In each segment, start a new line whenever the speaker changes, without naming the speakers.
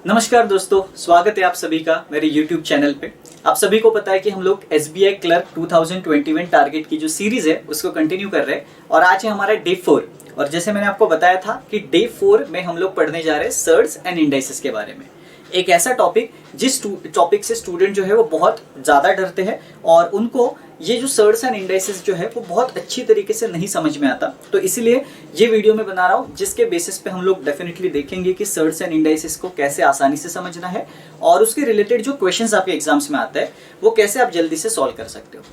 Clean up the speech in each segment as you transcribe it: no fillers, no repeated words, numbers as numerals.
नमस्कार दोस्तों, स्वागत है आप सभी का मेरे YouTube चैनल पे। आप सभी को पता है कि हम लोग SBI क्लर्क 2021 टारगेट की जो सीरीज है उसको कंटिन्यू कर रहे हैं और आज है हमारा डे 4। और जैसे मैंने आपको बताया था कि डे 4 में हम लोग पढ़ने जा रहे हैं सर्ड्स एंड इंडाइसेस के बारे में। एक ऐसा टॉपिक जिस टॉपिक से स्टूडेंट जो है वो बहुत ज़्यादा डरते हैं और उनको ये जो सर्ड्स एंड इंडाइसेस जो है वो बहुत अच्छी तरीके से नहीं समझ में आता। तो इसीलिए ये वीडियो मैं बना रहा हूँ जिसके बेसिस पे हम लोग डेफिनेटली देखेंगे कि सर्ड्स एंड इंडाइसेस को कैसे आसानी से समझना है और उसके रिलेटेड जो क्वेश्चंस आपके एग्जाम्स में आते हैं वो कैसे आप जल्दी से सॉल्व कर सकते हो।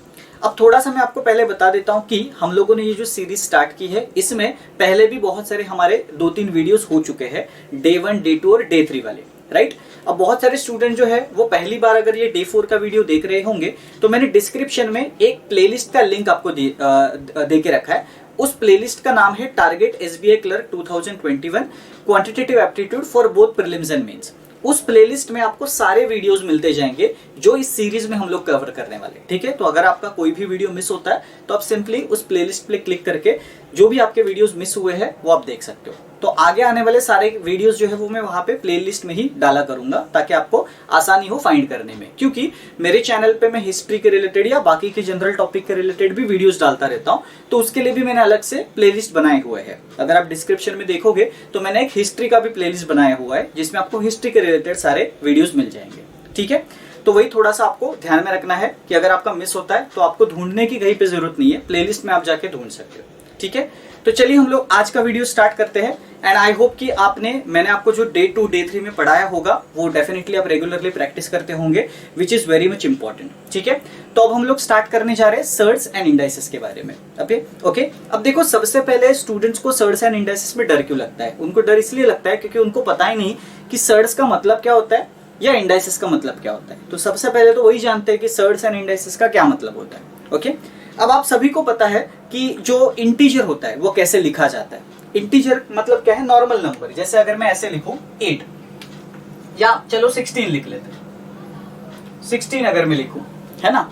अब थोड़ा सा मैं आपको पहले बता देता हूँ कि हम लोगों ने ये जो सीरीज स्टार्ट की है इसमें पहले भी बहुत सारे हमारे 2-3 वीडियोस हो चुके हैं, डे 1, डे 2 और डे 3 वाले, राइट। अब बहुत सारे स्टूडेंट जो है वो पहली बार अगर ये डे 4 का वीडियो देख रहे होंगे तो मैंने डिस्क्रिप्शन में एक प्लेलिस्ट का लिंक आपको दे के रखा है। उस प्लेलिस्ट का नाम है target SBI clerk 2021 quantitative aptitude for both prelims and mains. उस प्लेलिस्ट में आपको सारे वीडियोस मिलते जाएंगे जो इस सीरीज में हम लोग कवर करने वाले, ठीक है। तो अगर आपका कोई भी वीडियो मिस होता है तो आप सिंपली उस प्लेलिस्ट पे क्लिक करके जो भी आपके वीडियोस मिस हुए हैं वो आप देख सकते हो। तो आगे आने वाले सारे वीडियोस जो है वो मैं वहां पे प्लेलिस्ट में ही डाला करूंगा ताकि आपको आसानी हो फाइंड करने में, क्योंकि मेरे चैनल पे मैं हिस्ट्री के रिलेटेड या बाकी के जनरल टॉपिक के रिलेटेड भी वीडियोस डालता रहता हूं। तो उसके लिए भी मैंने अलग से प्लेलिस्ट बनाए हुए हैं। अगर आप डिस्क्रिप्शन में देखोगे तो मैंने एक हिस्ट्री का भी प्लेलिस्ट बनाया हुआ है जिसमें आपको हिस्ट्री के रिलेटेड सारे वीडियोस मिल जाएंगे, ठीक है। तो वही थोड़ा सा आपको ध्यान में रखना है कि अगर आपका मिस होता है तो आपको ढूंढने की कहीं पे जरूरत नहीं है, प्लेलिस्ट में आप जाके ढूंढ सकते हो, ठीक है। तो चलिए हम लोग आज का वीडियो स्टार्ट करते हैं एंड आई होप कि मैंने आपको जो डे 2 डे 3 में पढ़ाया होगा वो डेफिनेटली आप रेगुलरली प्रैक्टिस करते होंगे, which is very much important, ठीक है। तो अब हम लोग स्टार्ट करने जा रहे हैं सर्ड्स एंड इंडाइसेस के बारे में। ओके। अब देखो, सबसे पहले स्टूडेंट्स को सर्ड्स एंड इंडाइसेस में डर क्यों लगता है? उनको डर इसलिए लगता है क्योंकि उनको पता ही नहीं कि सर्ड्स का मतलब क्या होता है या इंडाइसेस का मतलब क्या होता है। तो सबसे पहले तो वही जानते हैं कि सर्ड्स एंड इंडाइसेस का क्या मतलब होता है, ओके। अब आप सभी को पता है कि जो इंटीजर होता है वो कैसे लिखा जाता है। इंटीजर मतलब क्या है? Normal number. जैसे अगर मैं ऐसे लिखूं 8 या चलो 16 लिख लेते हैं, 16 अगर मैं लिखूं, है ना,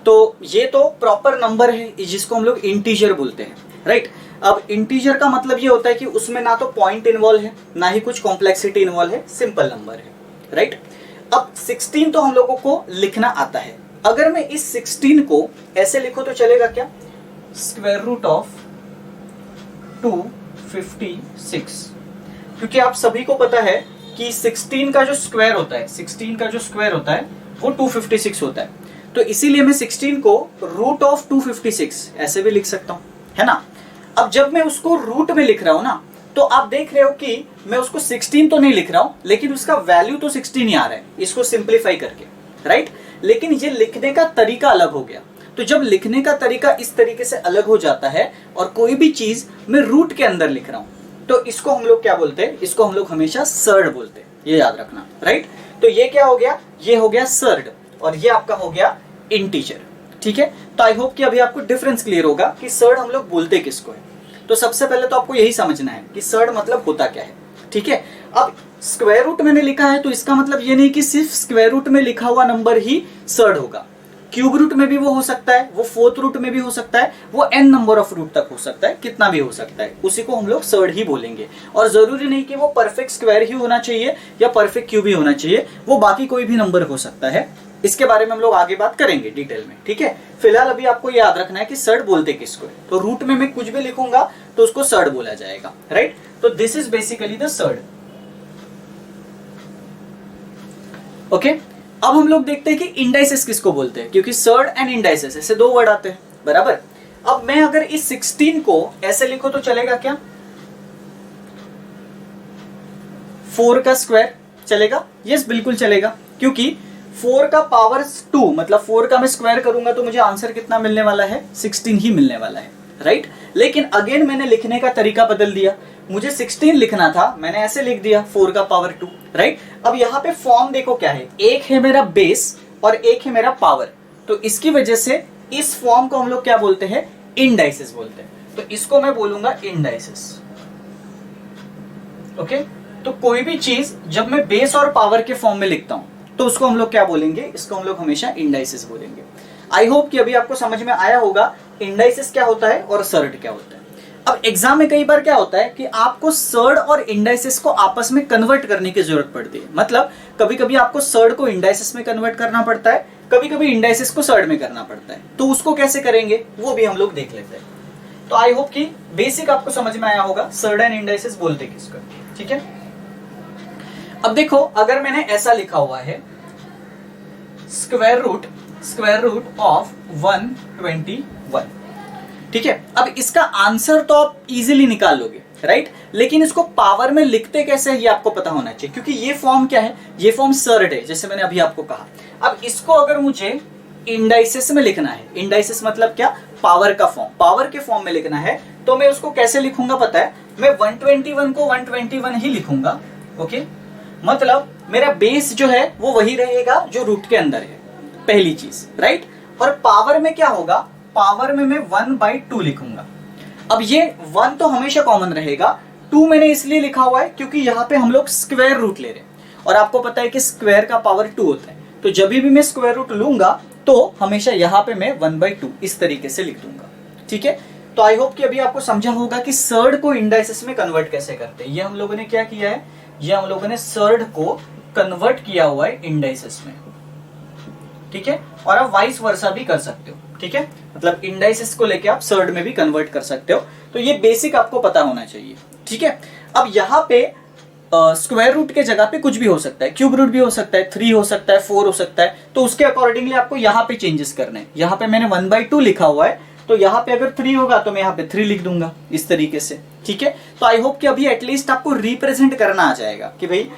तो ये तो प्रॉपर नंबर है जिसको हम लोग इंटीजर बोलते हैं, राइट। अब इंटीजर का मतलब ये होता है कि उसमें ना तो पॉइंट इन्वॉल्व है ना ही कुछ कॉम्प्लेक्सिटी इन्वॉल्व है, सिंपल नंबर है, राइट। अब 16 तो हम लोगों को लिखना आता है। अगर मैं इस 16 को ऐसे लिखूं तो चलेगा क्या? स्क्वायर रूट ऑफ 256, क्योंकि आप सभी को पता है कि 16 का जो स्क्वायर होता है, 16 का जो स्क्वायर होता है वो 256 होता है। तो इसीलिए मैं 16 को रूट ऑफ 256 ऐसे भी लिख सकता हूं, है ना। अब जब मैं उसको रूट में लिख रहा हूं ना, तो आप देख रहे हो कि मैं उसको 16 तो नहीं लिख रहा हूं लेकिन उसका वैल्यू तो 16 ही आ रहा है इसको सिंप्लीफाई करके, राइट। लेकिन ये लिखने का तरीका अलग हो गया। तो जब लिखने का तरीका इस तरीके से अलग हो जाता है और कोई भी चीज मैं रूट के अंदर लिख रहा हूं तो इसको हम लोग क्या बोलते हैं? इसको हम लोग हमेशा सर्ड बोलते हैं, ये याद रखना, राइट। तो ये क्या हो गया? ये हो गया सर्ड और ये आपका हो गया इंटीजर, ठीक है। तो आई होप कि अभी आपको डिफरेंस क्लियर होगा कि सर्ड हम लोग बोलते किसको है। तो सबसे पहले तो आपको यही समझना है कि सर्ड मतलब होता क्या है, ठीक है। अब स्क्वायर रूट मैंने लिखा है तो इसका मतलब ये नहीं कि सिर्फ स्क्वायर रूट में लिखा हुआ नंबर ही सर्ड होगा। क्यूब रूट में भी वो हो सकता है, वो फोर्थ रूट में भी हो सकता है, वो n नंबर ऑफ रूट तक हो सकता है, कितना भी हो सकता है, उसी को हम लोग सर्ड ही बोलेंगे। और जरूरी नहीं कि वो परफेक्ट स्क्वायर ही होना चाहिए या परफेक्ट क्यूब ही होना चाहिए, वो बाकी कोई भी नंबर हो सकता है। इसके बारे में हम लोग आगे बात करेंगे डिटेल में, ठीक है। फिलहाल अभी आपको याद रखना है कि सर्ड बोलते किसको है। तो रूट में मैं कुछ भी लिखूंगा तो उसको सर्ड बोला जाएगा, राइट। तो this is basically the surd, okay. अब हम लोग देखते हैं कि इंडाइसेस किसको बोलते हैं, क्योंकि सर्ड एंड इंडाइसेस ऐसे दो वर्ड आते हैं, बराबर। अब मैं अगर इस 16 को ऐसे लिखो तो चलेगा क्या? 4 का स्क्वायर चलेगा? यस, बिल्कुल चलेगा, क्योंकि 4 का पावर 2 मतलब 4 का मैं स्क्वायर करूंगा तो मुझे आंसर कितना मिलने वाला है? 16 ही मिलने वाला है, राइट। लेकिन अगेन मैंने लिखने का तरीका बदल दिया। मुझे 16 लिखना था, मैंने ऐसे लिख दिया 4 का पावर 2, राइट। अब यहाँ पे फॉर्म देखो क्या है, एक है मेरा बेस और एक है मेरा पावर। तो इसकी वजह से इस फॉर्म को हम लोग क्या बोलते हैं? इंडाइसेस बोलते हैं। तो इसको मैं बोलूंगा इंडाइसेस, ओके। तो कोई भी चीज जब मैं बेस और पावर के फॉर्म में लिखता हूं तो उसको हम लोग क्या बोलेंगे? इसको हम लोग हमेशा इंडाइसेस बोलेंगे। आई होप कि अभी आपको समझ में आया होगा इंडाइसेस क्या होता है और सर्ड क्या होता है। अब एग्जाम में कई बार क्या होता है कि आपको सर्ड और इंडाइसिस को आपस में कन्वर्ट करने की जरूरत पड़ती है। मतलब कभी कभी आपको सर्ड को इंडाइसिस में कन्वर्ट करना पड़ता है, कभी कभी इंडाइसिस को सर्ड में करना पड़ता है। तो उसको कैसे करेंगे वो भी हम लोग देख लेते हैं। तो आई होप कि बेसिक आपको समझ में आया होगा सर्ड एंड इंडाइसिस बोलते किसको, ठीक है। अब देखो, अगर मैंने ऐसा लिखा हुआ है स्क्वायर रूट ऑफ 121, ठीक है। अब इसका आंसर तो आप इजीली निकाल लोगे, राइट। लेकिन इसको पावर में लिखते कैसे ये आपको पता होना चाहिए, क्योंकि ये फॉर्म क्या है, ये फॉर्म सर्ड है, जैसे मैंने अभी आपको कहा। अब इसको अगर मुझे इंडाइसिस में लिखना है, इंडाइसिस मतलब क्या, पावर का फॉर्म, पावर के फॉर्म में लिखना है, तो मैं उसको कैसे लिखूंगा पता है, मैं 121 को 121 ही लिखूंगा, ओके। मतलब मेरा बेस जो है वो वही रहेगा जो रूट के अंदर है, पहली चीज, राइट। और पावर में क्या होगा, पावर में मैं 1/2 लिखूंगा। अब ये 1 तो हमेशा कॉमन रहेगा, 2 मैंने इसलिए लिखा हुआ है क्योंकि यहाँ पे हम लोग स्क्वायर रूट ले रहे हैं, और आपको पता है कि स्क्वायर का पावर 2 होता है। तो जब भी मैं स्क्वायर रूट लूंगा तो हमेशा यहाँ पे मैं 1/2 इस तरीके से लिख दूंगा, ठीक है। तो आई होप कि अभी आपको समझा होगा कि सर्ड को इंडाइसिस में कन्वर्ट कैसे करते हैं। ये हम लोगों ने क्या किया है, ये हम लोगों ने सर्ड को कन्वर्ट किया हुआ है इंडाइसिस में, ठीक है। और आप वाइस वर्सा भी कर सकते हो, ठीक है। मतलब इंडाइसिस को लेके आप सर्ड में भी कन्वर्ट कर सकते हो। तो ये बेसिक आपको पता होना चाहिए, ठीक है। अब यहाँ पे स्क्वायर रूट के जगह पे कुछ भी हो सकता है, क्यूब रूट भी हो सकता है, 3 हो सकता है, 4 हो सकता है। तो उसके अकॉर्डिंगली आपको यहाँ पे चेंजेस करने हैं। यहाँ पे मैंने 1/2 लिखा हुआ है, तो यहाँ पे अगर 3 होगा तो मैं यहाँ पे 3 लिख दूंगा इस तरीके से, ठीक है। तो आई होप कि अभी एटलीस्ट आपको रिप्रेजेंट करना आ जाएगा कि भाई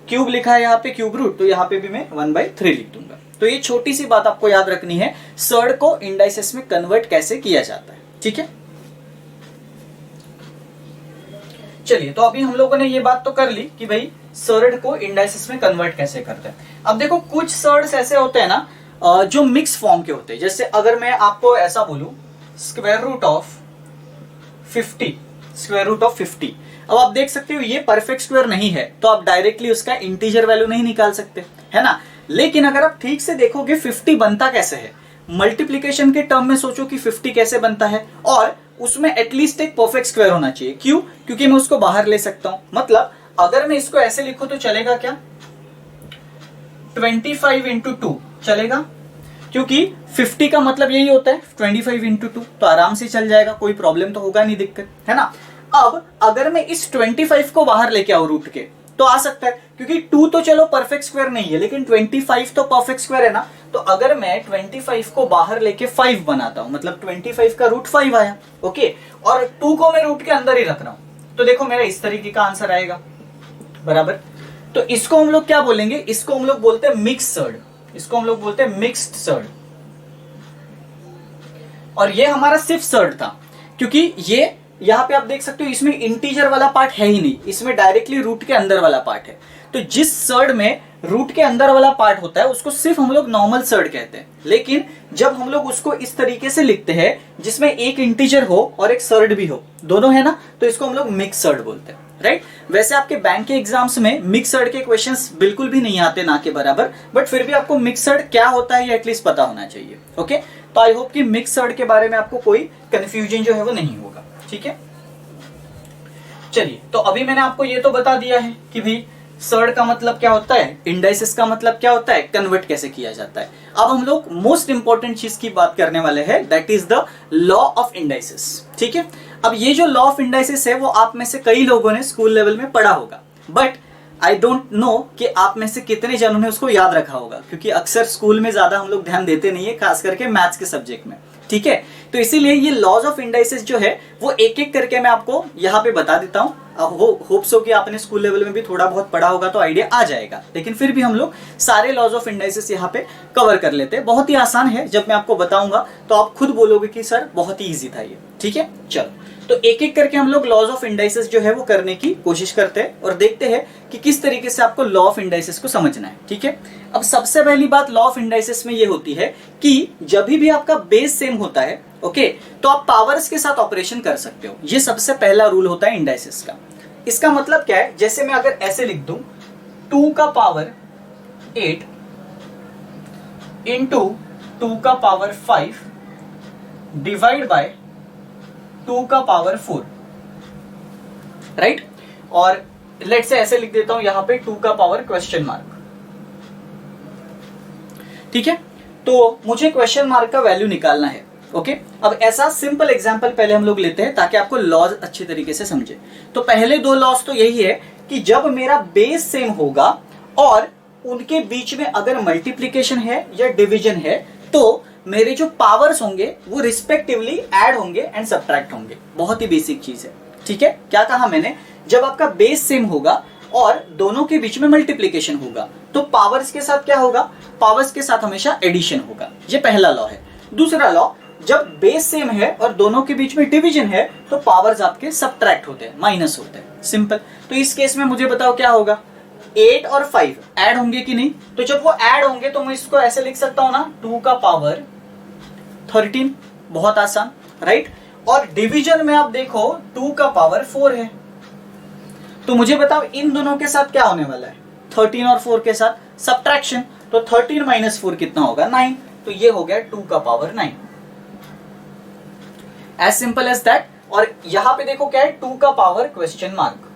क्यूब लिखा है यहाँ पे, क्यूब रूट, तो यहाँ पे भी मैं 1/3 लिख दूंगा। तो ये छोटी सी बात आपको याद रखनी है, सर्ड को इंडाइसिस में कन्वर्ट कैसे किया जाता है, ठीक है। चलिए, तो अभी हम लोगों ने ये बात तो कर ली कि भाई सर्ड को इंडाइसिस में कन्वर्ट कैसे करते हैं। अब देखो, कुछ सर्ड्स ऐसे होते हैं ना जो मिक्स फॉर्म के होते हैं। जैसे अगर मैं आपको ऐसा बोलूं स्क्वायर रूट ऑफ 50, अब आप देख सकते हो ये परफेक्ट स्क्वायर नहीं है, तो आप डायरेक्टली उसका इंटीजर वैल्यू नहीं निकाल सकते, है ना। लेकिन अगर आप ठीक से देखोगे 50 बनता कैसे है, मल्टीप्लीकेशन के टर्म में सोचो कि 50 कैसे बनता है, और उसमें एटलीस्ट एक परफेक्ट स्क्वायर होना चाहिए। क्यों? क्योंकि मैं उसको बाहर ले सकता हूं। मतलब अगर मैं इसको ऐसे लिखूं तो चलेगा क्या, 25 इंटू 2 चलेगा, क्योंकि 50 का मतलब यही होता है 25 इंटू 2, तो आराम से चल जाएगा, कोई प्रॉब्लम तो होगा नहीं, दिक्कत, है ना। अब अगर मैं इस 25 को बाहर लेके आऊं रूट के, तो आ सकता है, क्योंकि 2 तो चलो परफेक्ट स्क्वायर नहीं है, लेकिन 25 तो परफेक्ट स्क्वायर है ना। तो अगर मैं 25 को बाहर लेके 5 बनाता हूं, मतलब 25 का रूट 5 आया, ओके, और 2 को मैं रूट के अंदर ही रख रहा हूं, तो देखो मेरा इस तरीके का आंसर आएगा, बराबर। तो इसको हम लोग क्या बोलेंगे, इसको हम लोग बोलते हैं मिक्स सर्ड, इसको हम लोग बोलते हैं मिक्स्ड सर्ड। और ये हमारा सिर्फ सर्ड था, क्योंकि ये यहां पे आप देख सकते हो इसमें इंटीजर वाला पार्ट है ही नहीं, इसमें डायरेक्टली रूट के अंदर वाला पार्ट है। तो जिस सर्ड में रूट के अंदर वाला पार्ट होता है उसको सिर्फ हम लोग नॉर्मल सर्ड कहते हैं। लेकिन जब हम लोग उसको इस तरीके से लिखते हैं जिसमें एक इंटीजर हो और एक सर्ड भी हो, दोनों है ना, तो इसको हम लोग मिक्स सर्ड बोलते हैं, राइट। वैसे आपके बैंक के एग्जाम्स में मिक्स सर्ड के क्वेश्चंस बिल्कुल भी नहीं आते, ना के बराबर, बट फिर भी आपको मिक्स सर्ड क्या होता है ये एटलीस्ट पता होना चाहिए, ओके। तो आई होप कि मिक्स सर्ड के बारे में आपको कोई कंफ्यूजन जो है वो नहीं होगा, ठीक है। चलिए, तो अभी मैंने आपको ये तो बता दिया है कि भाई सर्ड का मतलब क्या होता है, इंडाइसिस का मतलब क्या होता है, कन्वर्ट कैसे किया जाता है। अब हम लोग मोस्ट इंपॉर्टेंट चीज की बात करने वाले हैं, that is the law of indices, ठीक है। अब ये जो लॉ ऑफ इंडाइसिस है वो आप में से कई लोगों ने स्कूल लेवल में पढ़ा होगा, बट आई डोंट नो कि आप में से कितने जनों ने उसको याद रखा होगा, क्योंकि अक्सर स्कूल में ज्यादा हम लोग ध्यान देते नहीं है, खास करके मैथ्स के सब्जेक्ट में, ठीक है। तो इसीलिए ये लॉज ऑफ इंडाइसिस जो है वो एक एक करके मैं आपको यहाँ पे बता देता हूँ। होप सो कि आपने स्कूल लेवल में भी थोड़ा बहुत पढ़ा होगा तो आइडिया आ जाएगा, लेकिन फिर भी हम लोग सारे लॉज ऑफ इंडाइसिस यहाँ पे कवर कर लेते हैं। बहुत ही आसान है, जब मैं आपको बताऊंगा तो आप खुद बोलोगे कि सर बहुत ही ईजी था ये, ठीक है। चलो, तो एक एक करके हम लोग लॉज ऑफ इंडाइसिस जो है वो करने की कोशिश करते हैं और देखते हैं कि किस तरीके से आपको लॉ ऑफ इंडाइसिस को समझना है, ठीक है। अब सबसे पहली बात लॉ ऑफ इंडाइसिस में ये होती है कि जब भी आपका बेस सेम होता है, ओके, तो आप पावर्स के साथ ऑपरेशन कर सकते हो। ये सबसे पहला रूल होता है इंडाइसिस का। इसका मतलब क्या है, जैसे मैं अगर ऐसे लिख दूं 2 का पावर 8 इंटू 2 का पावर 5 डिवाइड बाय 2 का पावर 4, राइट। और लेट से ऐसे लिख देता हूं यहां पे 2 का पावर क्वेश्चन मार्क, ठीक है। तो मुझे क्वेश्चन मार्क का वैल्यू निकालना है, ओके। अब ऐसा सिंपल एग्जांपल पहले हम लोग लेते हैं ताकि आपको लॉज अच्छी तरीके से समझे। तो पहले 2 लॉज तो यही है कि जब मेरा बेस सेम होगा और उनके बीच में अगर मल्टीप्लीकेशन है या डिवीजन है तो मेरे जो पावर्स होंगे वो रिस्पेक्टिवली ऐड होंगे एंड सब्ट्रैक्ट होंगे। बहुत ही बेसिक चीज है, ठीक है। क्या कहा मैंने, जब आपका बेस सेम होगा और दोनों के बीच में मल्टीप्लीकेशन होगा तो पावर्स के साथ क्या होगा, पावर्स के साथ हमेशा एडिशन होगा। ये पहला लॉ है। दूसरा लॉ, जब बेस सेम है और दोनों के बीच में डिवीजन है तो पावर्स आपके सब्ट्रैक्ट होते हैं, माइनस होते हैं, सिंपल। तो इस केस में मुझे बताओ क्या होगा, 8 और 5 ऐड होंगे कि नहीं। तो जब वो ऐड होंगे तो मैं इसको ऐसे लिख सकता हूं ना, 2 का पावर 13, बहुत आसान, राइट। और डिवीजन में आप देखो 2 का पावर 4 है। तो मुझे बताओ इन दोनों के साथ क्या होने वाला है, 13 और 4 के साथ सब्ट्रैक्शन। तो 13 माइनस 4 कितना होगा, 9। तो ये हो गया 2 का power 9, as simple as that. और यहां पे देखो क्या है, 2 का पावर क्वेश्चन मार्क।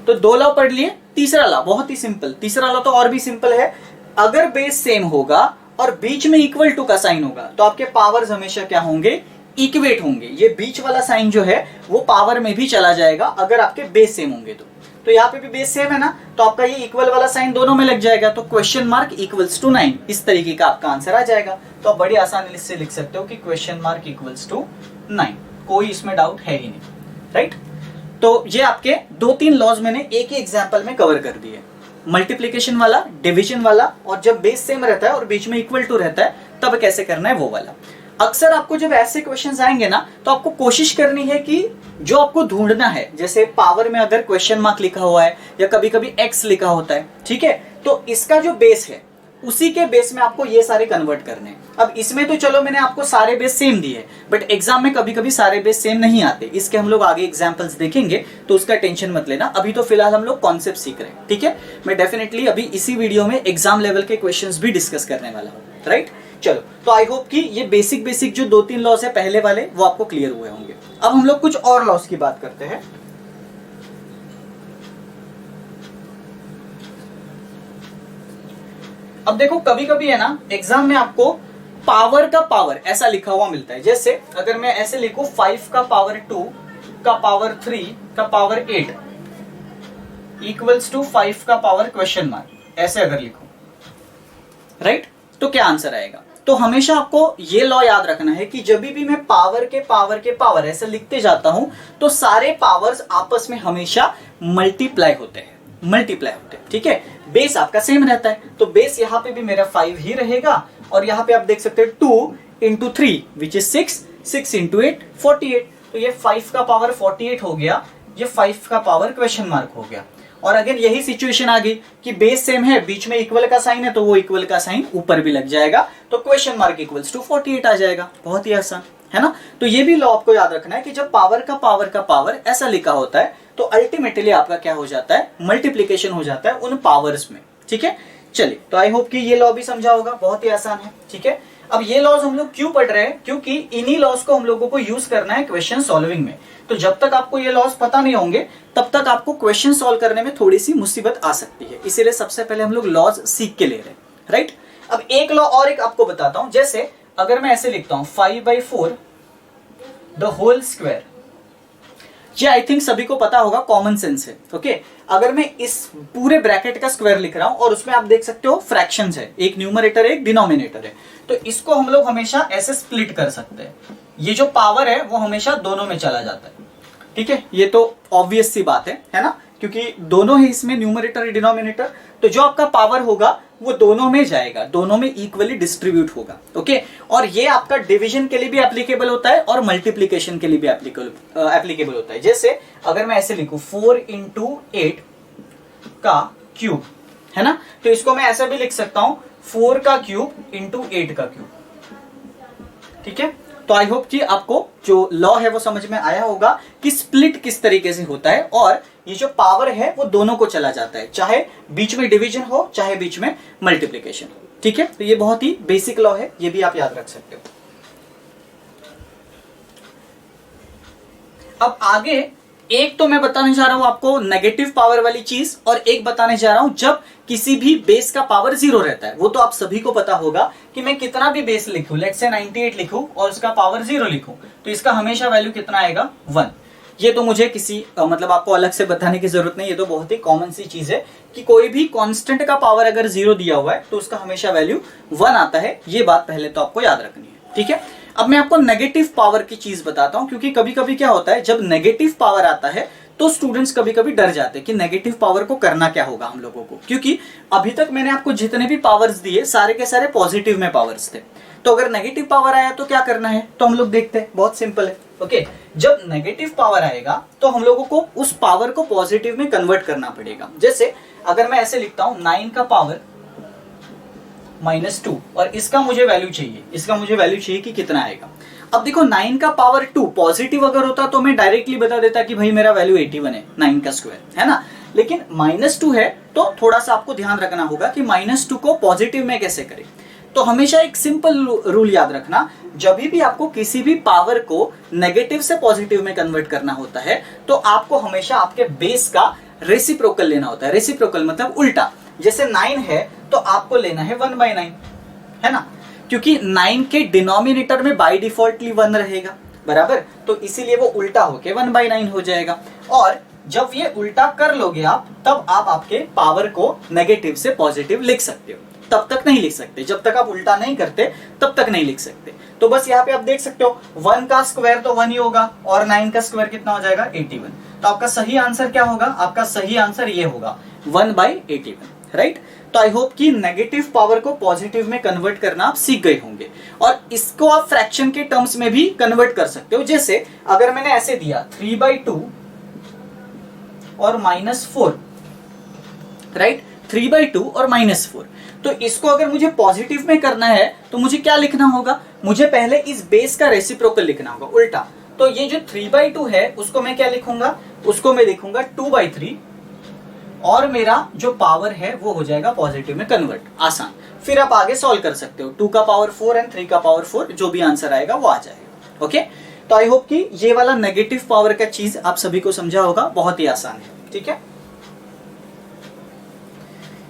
तो 2 लॉ पढ़ लिए। तीसरा लॉ बहुत ही सिंपल, तीसरा लॉ तो और भी सिंपल है। अगर बेस सेम होगा और बीच में इक्वल टू का साइन होगा तो आपके पावर्स हमेशा क्या होंगे, इक्वेट होंगे। ये बीच वाला साइन जो है वो पावर में भी चला जाएगा अगर आपके बेस सेम होंगे तो यहाँ पे भी बेस सेम है ना, तो आपका ये इक्वल वाला साइन दोनों में लग जाएगा। तो क्वेश्चन मार्क इक्वल्स टू 9, इस तरीके का आपका आंसर आ जाएगा। तो आप बड़ी आसानी से लिख सकते हो कि क्वेश्चन मार्क इक्वल्स टू 9, कोई इसमें डाउट है ही नहीं, राइट। तो ये आपके 2-3 लॉज मैंने एक ही एग्जाम्पल में कवर कर दिए, मल्टीप्लीकेशन वाला, डिवीजन वाला, और जब बेस सेम रहता है और बीच में इक्वल टू रहता है तब कैसे करना है वो वाला। अक्सर आपको जब ऐसे क्वेश्चंस आएंगे ना तो आपको कोशिश करनी है कि जो आपको ढूंढना है, जैसे पावर में अगर क्वेश्चन मार्क लिखा हुआ है या कभी कभी एक्स लिखा होता है, ठीक है, तो इसका जो बेस है उसी के बेस में आपको ये सारे कन्वर्ट करने हैं। अब इसमें तो चलो मैंने आपको सारे बेस सेम दिए, बट एग्जाम में कभी कभी सारे बेस सेम नहीं आते, इसके हम लोग आगे एग्जांपल्स देखेंगे तो उसका टेंशन मत लेना। अभी तो फिलहाल हम लोग कॉन्सेप्ट सीख रहे हैं, ठीक है। मैं डेफिनेटली अभी इसी वीडियो में एग्जाम लेवल के क्वेश्चंस भी डिस्कस करने वाला हूँ, राइट। चलो, तो आई होप कि ये बेसिक जो 2-3 लॉस है पहले वाले वो आपको क्लियर हुए होंगे। अब हम लोग कुछ और लॉस की बात करते हैं। अब देखो कभी कभी है ना एग्जाम में आपको पावर का पावर ऐसा लिखा हुआ मिलता है। जैसे अगर मैं ऐसे लिखूं 5 का पावर 2 का पावर 3 का पावर 8 इक्वल्स टू 5 का पावर क्वेश्चन मार्क, ऐसे अगर लिखूं, राइट, तो क्या आंसर आएगा। तो हमेशा आपको ये लॉ याद रखना है कि जब भी मैं पावर के पावर के पावर ऐसे लिखते जाता हूं तो सारे पावर्स आपस में हमेशा मल्टीप्लाई होते हैं, ठीक है। बेस आपका सेम रहता है तो बेस यहाँ पे भी मेरा 5 ही रहेगा, और यहाँ पे आप देख सकते हैं 2 इंटू 3 विच इज 6, 6 इंटू 8 48। तो ये 5 का पावर 48 हो गया, ये 5 का पावर क्वेश्चन मार्क हो गया। और अगर यही सिचुएशन आ गई कि बेस सेम है, बीच में इक्वल का साइन है, तो वो इक्वल का साइन ऊपर भी लग जाएगा, तो क्वेश्चन मार्क इक्वल्स टू 48 आ जाएगा। बहुत ही आसान है ना। तो ये भी लॉ आपको याद रखना है कि जब पावर का पावर ऐसा लिखा होता है तो अल्टीमेटली आपका क्या हो जाता है, मल्टीप्लीकेशन हो जाता है उन पावर्स में, ठीक है। चलिए, तो आई होप कि ये लॉ भी समझा होगा, बहुत ही आसान है, ठीक है। अब ये लॉज हम लोग क्यों पढ़ रहे हैं, क्योंकि इन्हीं लॉज को हम लोगों को यूज करना है क्वेश्चन सॉल्विंग में। तो जब तक आपको ये लॉज पता नहीं होंगे तब तक आपको क्वेश्चन सॉल्व करने में थोड़ी सी मुसीबत आ सकती है, इसीलिए सबसे पहले हम लोग लॉज सीख के ले रहे हैं, राइट। अब एक लॉ और एक आपको बताता हूं। जैसे अगर मैं ऐसे लिखता हूं 5/4 द होल स्क्वायर, ये आई थिंक सभी को पता होगा, कॉमन सेंस है, ओके। अगर मैं इस पूरे ब्रैकेट का स्क्वायर लिख रहा हूं और उसमें आप देख सकते हो फ्रैक्शंस है, एक न्यूमरेटर है एक डिनोमिनेटर है, तो इसको हम लोग हमेशा ऐसे स्प्लिट कर सकते हैं। ये जो पावर है वो हमेशा दोनों में चला जाता है, ठीक है। ये तो ऑब्वियस सी बात है ना, क्योंकि दोनों है इसमें, न्यूमरेटर डिनोमिनेटर, तो जो आपका पावर होगा वो दोनों में जाएगा, दोनों में इक्वली डिस्ट्रीब्यूट होगा, ओके। और ये आपका डिवीजन के लिए भी एप्लीकेबल होता है और मल्टीप्लीकेशन के लिए भी एप्लीकेबल होता है। जैसे अगर मैं ऐसे लिखूं 4 इंटू 8 का क्यूब, है ना, तो इसको मैं ऐसे भी लिख सकता हूं 4 का क्यूब इंटू 8 का क्यूब, ठीक है। तो आई होप कि आपको जो लॉ है वो समझ में आया होगा कि स्प्लिट किस तरीके से होता है, और ये जो पावर है वो दोनों को चला जाता है, चाहे बीच में डिवीजन हो चाहे बीच में मल्टीप्लिकेशन हो, ठीक है। तो ये बहुत ही बेसिक लॉ है, ये भी आप याद रख सकते हो। अब आगे एक तो मैं बताने जा रहा हूं आपको नेगेटिव पावर वाली चीज, और एक बताने जा रहा हूं जब किसी भी बेस का पावर 0 रहता है। वो तो आप सभी को पता होगा कि मैं कितना भी बेस लिखूं, लेट्स से 98 लिखूं और उसका पावर 0 लिखूं, तो इसका हमेशा वैल्यू कितना आएगा, 1। ये तो मुझे किसी मतलब आपको अलग से बताने की जरूरत नहीं, ये तो बहुत ही कॉमन सी चीज है कि कोई भी कांस्टेंट का पावर अगर 0 दिया हुआ है तो उसका हमेशा वैल्यू 1 आता है। ये बात पहले तो आपको याद रखनी है, ठीक है। अब मैं आपको नेगेटिव पावर की चीज बताता हूं, क्योंकि कभी कभी क्या होता है जब नेगेटिव पावर आता है तो स्टूडेंट्स कभी कभी डर जाते हैं कि नेगेटिव पावर को करना क्या होगा हम लोगों को, क्योंकि अभी तक मैंने आपको जितने भी पावर्स दिए सारे के सारे पॉजिटिव में पावर्स थे। तो अगर नेगेटिव पावर आया तो क्या करना है, तो हम लोग देखते हैं, बहुत सिंपल है। ओके, जब नेगेटिव पावर आएगा तो हम लोगों को उस पावर को पॉजिटिव में कन्वर्ट करना पड़ेगा। जैसे अगर मैं ऐसे लिखता हूं 9 का पावर -2, और इसका मुझे वैल्यू चाहिए, इसका मुझे वैल्यू चाहिए कि कितना आएगा। अब देखो 9 का पावर 2 पॉजिटिव अगर होता तो मैं डायरेक्टली बता देता कि भाई मेरा वैल्यू 81 है, 9 का स्क्वायर, है ना। लेकिन -2 है तो थोड़ा सा आपको ध्यान रखना होगा कि -2 को पॉजिटिव में कैसे करें। तो हमेशा एक सिंपल रूल याद रखना, जब भी आपको किसी भी पावर को नेगेटिव से पॉजिटिव में कन्वर्ट करना होता है तो आपको हमेशा आपके बेस का रेसिप्रोकल लेना होता है। रेसिप्रोकल मतलब उल्टा। जैसे 9 है तो आपको लेना है 1/9, है ना, क्योंकि 9 के डिनोमिनेटर में बाय डिफॉल्टली 1 रहेगा, बराबर। तो इसीलिए वो उल्टा होके 1/9 हो जाएगा। और जब ये उल्टा कर लोगे आप, तब आप आपके पावर को नेगेटिव से पॉजिटिव लिख सकते हो। तब तक नहीं लिख सकते, जब तक आप उल्टा नहीं करते तब तक नहीं लिख सकते। तो बस यहाँ पे आप देख सकते हो 1 का स्क्वायर तो 1 ही होगा, और 9 का स्क्वायर कितना हो जाएगा, 81। तो आपका सही आंसर क्या होगा, आपका सही आंसर ये होगा 1/81, राइट। तो आई होप कि नेगेटिव पावर को पॉजिटिव में कन्वर्ट करना आप सीख गए होंगे, और इसको आप फ्रैक्शन के टर्म्स में भी कन्वर्ट कर सकते हो। जैसे अगर मैंने ऐसे दिया 3/2 और -4, राइट, 3/2 और -4, तो इसको अगर मुझे पॉजिटिव में करना है तो मुझे क्या लिखना होगा, मुझे पहले इस बेस का रेसिप्रोकल लिखना होगा, उल्टा। तो ये जो 3/2 है उसको मैं क्या लिखूंगा, उसको मैं लिखूंगा 2/3, और मेरा जो पावर है वो हो जाएगा पॉजिटिव में कन्वर्ट। आसान। फिर आप आगे सॉल्व कर सकते हो, 2 का पावर 4 एंड 3 का पावर 4, जो भी आंसर आएगा वो आ जाएगा। ओके, तो आई होप कि ये वाला नेगेटिव पावर का चीज आप सभी को समझा होगा, बहुत ही आसान है, ठीक है।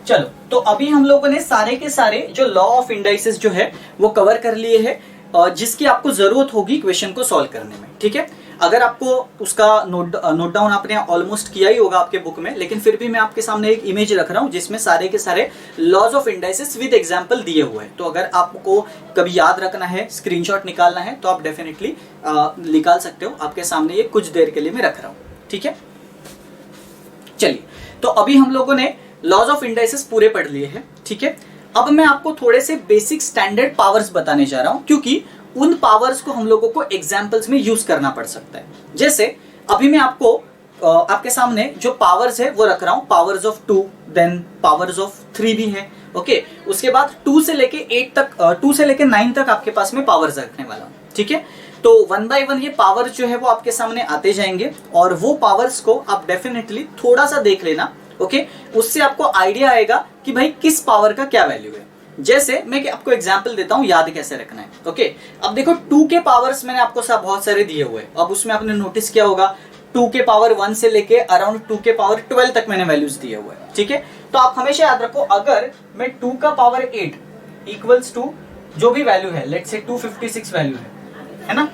चलो, तो अभी हम लोगों ने सारे के सारे जो लॉ ऑफ इंडाइसेस जो है वो कवर कर लिए हैं, जिसकी आपको जरूरत होगी क्वेश्चन को सॉल्व करने में, ठीक है। अगर आपको उसका नोट डाउन आपने ऑलमोस्ट किया ही होगा आपके बुक में, लेकिन फिर भी मैं आपके सामने एक इमेज रख रहा हूं जिसमें सारे के सारे laws of indices with example दिए हुए हैं। तो अगर आपको कभी याद रखना है, स्क्रीनशॉट निकालना है, तो आप डेफिनेटली निकाल सकते हो। आपके सामने ये कुछ देर के लिए मैं रख रहा हूं, ठीक है। चलिए, तो अभी हम लोगों ने लॉज ऑफ इंडाइसेस पूरे पढ़ लिए हैं, ठीक है। अब मैं आपको थोड़े से बेसिक स्टैंडर्ड पावर्स बताने जा रहा हूं, क्योंकि उन पावर्स को हम लोगों को एग्जाम्पल्स में यूज करना पड़ सकता है। जैसे अभी मैं आपको आपके सामने जो पावर्स है वो रख रहा हूं, powers of 2, then powers of 3 भी है, ओके। उसके बाद 2 से लेके 8 तक, 2 से लेके 9 तक आपके पास में पावर्स रखने वाला हूं, ठीक है। तो 1 बाय 1 ये पावर्स जो है वो आपके सामने आते जाएंगे, और वो पावर्स को आप डेफिनेटली थोड़ा सा देख लेना, ओके। उससे आपको आइडिया आएगा कि भाई किस पावर का क्या वैल्यू है। जैसे मैं आपको एग्जांपल देता हूं, याद कैसे रखना है, ओके। अब देखो 2 के पावर्स मैंने आपको बहुत सारे दिए हुए हैं। अब उसमें आपने नोटिस किया होगा 2 के पावर 1 से लेके अराउंड 2 के पावर 12 तक मैंने वैल्यूज दिए हुए हैं, ठीक है। तो आप हमेशा याद रखो, अगर मैं 2 का पावर 8 इक्वल्स टू जो भी वैल्यू है, लेट्स से 256 वैल्यू है ना,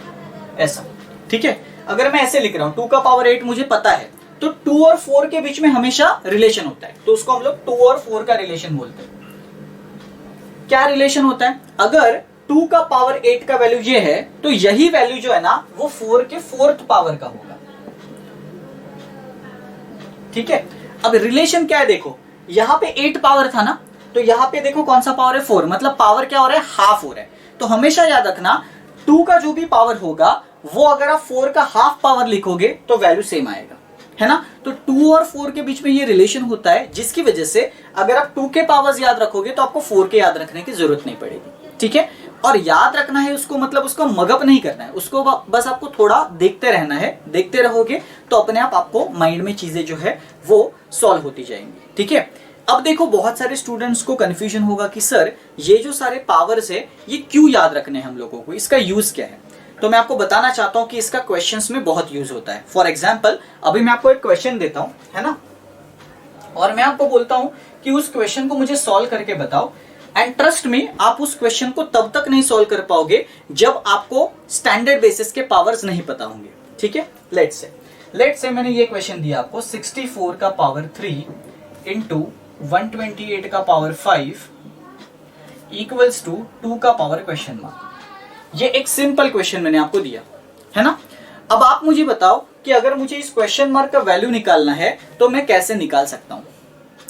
ऐसा, ठीक है। अगर मैं ऐसे लिख रहा हूं 2 का पावर 8 मुझे पता है, तो 2 और 4 के बीच में हमेशा रिलेशन होता है, तो उसको हम लोग 2 और 4 का रिलेशन बोलते हैं। क्या रिलेशन होता है, अगर 2 का पावर 8 का वैल्यू ये है तो यही वैल्यू जो है ना वो 4 के 4th पावर का होगा, ठीक है। अब रिलेशन क्या है, देखो यहां पे 8 पावर था ना, तो यहां पे देखो कौन सा पावर है, 4, मतलब पावर क्या हो रहा है, हाफ हो रहा है। तो हमेशा याद रखना 2 का जो भी पावर होगा वो अगर आप 4 का हाफ पावर लिखोगे तो वैल्यू सेम आएगा, है ना। तो 2 और 4 के बीच में ये रिलेशन होता है, जिसकी वजह से अगर आप 2 के पावर्स याद रखोगे तो आपको 4 के याद रखने की जरूरत नहीं पड़ेगी, ठीक है। और याद रखना है उसको, मतलब उसको मगअप नहीं करना है, उसको बस आपको थोड़ा देखते रहना है। देखते रहोगे तो अपने आप आपको माइंड में चीजें जो है वो सॉल्व होती जाएंगी, ठीक है। अब देखो बहुत सारे स्टूडेंट्स को कंफ्यूजन होगा कि सर ये जो सारे पावर्स है ये क्यों याद रखने हैं हम लोगों को, इसका यूज क्या है। तो मैं आपको बताना चाहता हूं कि इसका क्वेश्चंस में बहुत यूज होता है। फॉर एग्जाम्पल अभी मैं आपको एक क्वेश्चन देता हूं, है ना, और मैं आपको बोलता हूं कि उस क्वेश्चन को मुझे सॉल्व करके बताओ, एंड ट्रस्ट में आप उस क्वेश्चन को तब तक नहीं सॉल्व कर पाओगे जब आपको स्टैंडर्ड बेसिस के पावर्स नहीं पता होंगे। ठीक है, लेट्स से मैंने ये क्वेश्चन दिया आपको 64 का पावर 3 इंटू 128 का पावर 5 इक्वल्स टू 2 का पावर क्वेश्चन मार्क। ये एक सिंपल क्वेश्चन मैंने आपको दिया, है ना। अब आप मुझे बताओ कि अगर मुझे इस क्वेश्चन मार्क का वैल्यू निकालना है तो मैं कैसे निकाल सकता हूं।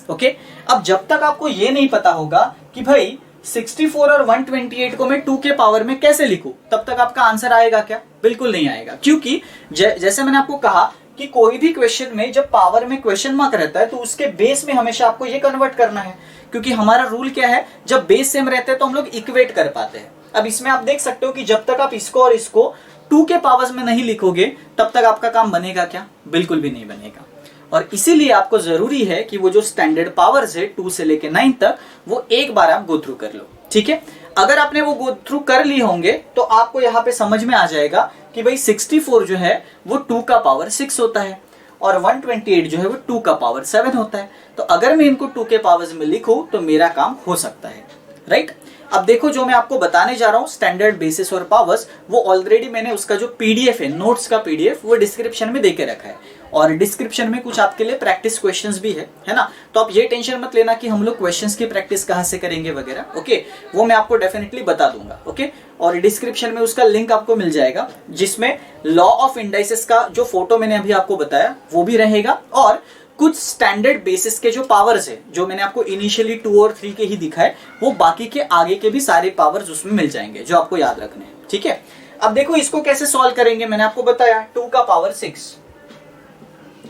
ओके, अब जब तक आपको ये नहीं पता होगा कि भाई 64 और 128 को मैं 2 के पावर में कैसे लिखूं, तब तक आपका आंसर आएगा क्या? बिल्कुल नहीं आएगा, क्योंकि जैसे मैंने आपको कहा कि कोई भी क्वेश्चन में जब पावर में क्वेश्चन मार्क रहता है तो उसके बेस में हमेशा आपको ये कन्वर्ट करना है, क्योंकि हमारा रूल क्या है, जब बेस सेम रहते हैं तो हम लोग इक्वेट कर पाते हैं। अब इसमें आप देख सकते हो कि जब तक आप इसको और इसको 2 के पावर्स में नहीं लिखोगे तब तक आपका काम बनेगा क्या? बिल्कुल भी नहीं बनेगा। और इसीलिए आपको जरूरी है कि वो जो स्टैंडर्ड पावर्स है 2 से लेके 9 तक, वो एक बार आप गो थ्रू कर लो। ठीक है, अगर आपने वो गो थ्रू कर लिए होंगे तो आपको यहाँ पे समझ में आ जाएगा कि भाई 64 जो है वो 2 का पावर 6 होता है और 128 जो है वो 2 का पावर 7 होता है। तो अगर मैं इनको 2 के पावर्स में लिखूं तो मेरा काम हो सकता है, राइट। अब देखो, जो मैं आपको बताने जा रहा हूं स्टैंडर्ड बेसिस और पावर्स, वो ऑलरेडी मैंने उसका जो पीडीएफ है, नोट्स का पीडीएफ, वो डिस्क्रिप्शन में देके रखा है, और डिस्क्रिप्शन में कुछ आपके लिए प्रैक्टिस क्वेश्चंस भी है ना। तो आप ये टेंशन मत लेना कि हम लोग क्वेश्चंस की प्रैक्टिस कहां से करेंगे वगैरह। ओके, वो मैं आपको डेफिनेटली बता दूंगा। ओके, और डिस्क्रिप्शन में उसका लिंक आपको मिल जाएगा, जिसमें लॉ ऑफ इंडाइसेस का जो फोटो मैंने अभी आपको बताया वो भी रहेगा, और कुछ स्टैंडर्ड बेसिस के जो पावर्स है, जो मैंने आपको इनिशियली 2 और 3 के ही दिखाए, वो बाकी के आगे के भी सारे पावर्स उसमें मिल जाएंगे जो आपको याद रखने हैं। ठीक है, अब देखो इसको कैसे सॉल्व करेंगे। मैंने आपको बताया 2 का पावर 6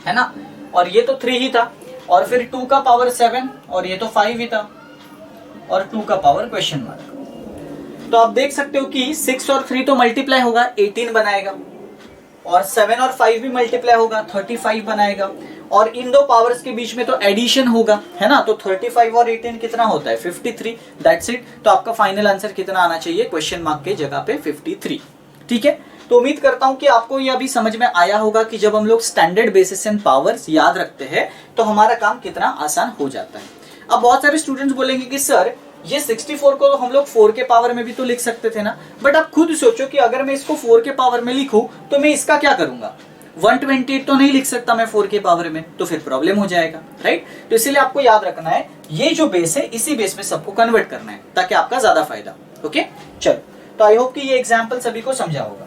है ना, और ये तो 3 ही था, और फिर 2 का पावर 7, और ये तो 5 ही था, और 2 का पावर क्वेश्चन मार्क। तो आप देख सकते हो कि 6 और 3 तो मल्टीप्लाई होगा, 18 बनाएगा, और 7 और 5 भी मल्टीप्लाई होगा, 35 बनाएगा, और इन दो पावर्स के बीच में तो एडिशन होगा, है ना। तो 35 और 18 कितना होता है? 53। That's it. तो आपका फाइनल आंसर कितना आना चाहिए क्वेश्चन मार्क के जगह पे? 53। ठीक है, तो उम्मीद करता हूं कि आपको ये अभी समझ में आया होगा कि जब हम लोग स्टैंडर्ड बेसिस एंड पावर्स याद रखते हैं तो हमारा काम कितना आसान हो जाता है। अब बहुत सारे स्टूडेंट्स बोलेंगे कि सर ये 64 को हम लोग 4 के पावर में भी तो लिख सकते थे ना, बट आप खुद सोचो कि अगर मैं इसको 4 के पावर में लिखूं तो मैं इसका क्या करूंगा? 128 तो नहीं लिख सकता मैं 4 के पावर में, तो फिर प्रॉब्लम हो जाएगा, राइट। तो इसीलिए आपको याद रखना है ये जो बेस है इसी बेस में सबको कन्वर्ट करना है ताकि आपका ज्यादा फायदा हो। ओके, चलो, तो आई होप कि ये एग्जाम्पल सभी को समझा होगा।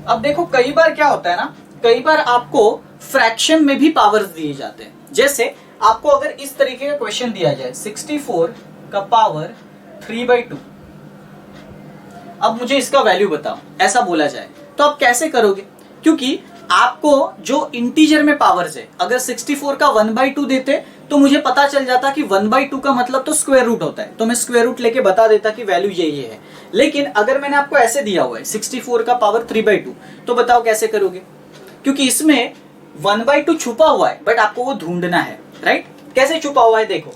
अब देखो, कई बार क्या होता है ना, कई बार आपको फ्रैक्शन में भी पावर्स दिए जाते हैं। जैसे आपको अगर इस तरीके का क्वेश्चन दिया जाए 64 का पावर 3/2, अब मुझे इसका वैल्यू बताओ, ऐसा बोला जाए तो आप कैसे करोगे? क्योंकि आपको जो इंटीजर में पावर्स है, अगर 64 का 1/2 देते तो मुझे पता चल जाता कि 1/2 का मतलब तो स्क्वायर रूट होता है, तो मैं स्क्वायर रूट लेके बता देता कि वैल्यू ये है। लेकिन अगर मैंने आपको ऐसे दिया हुआ है 64 का पावर 3/2, तो बताओ कैसे करोगे? क्योंकि इसमें 1/2 छुपा हुआ है, बट आपको वो ढूंढना है, राइट। कैसे छुपा हुआ है? देखो,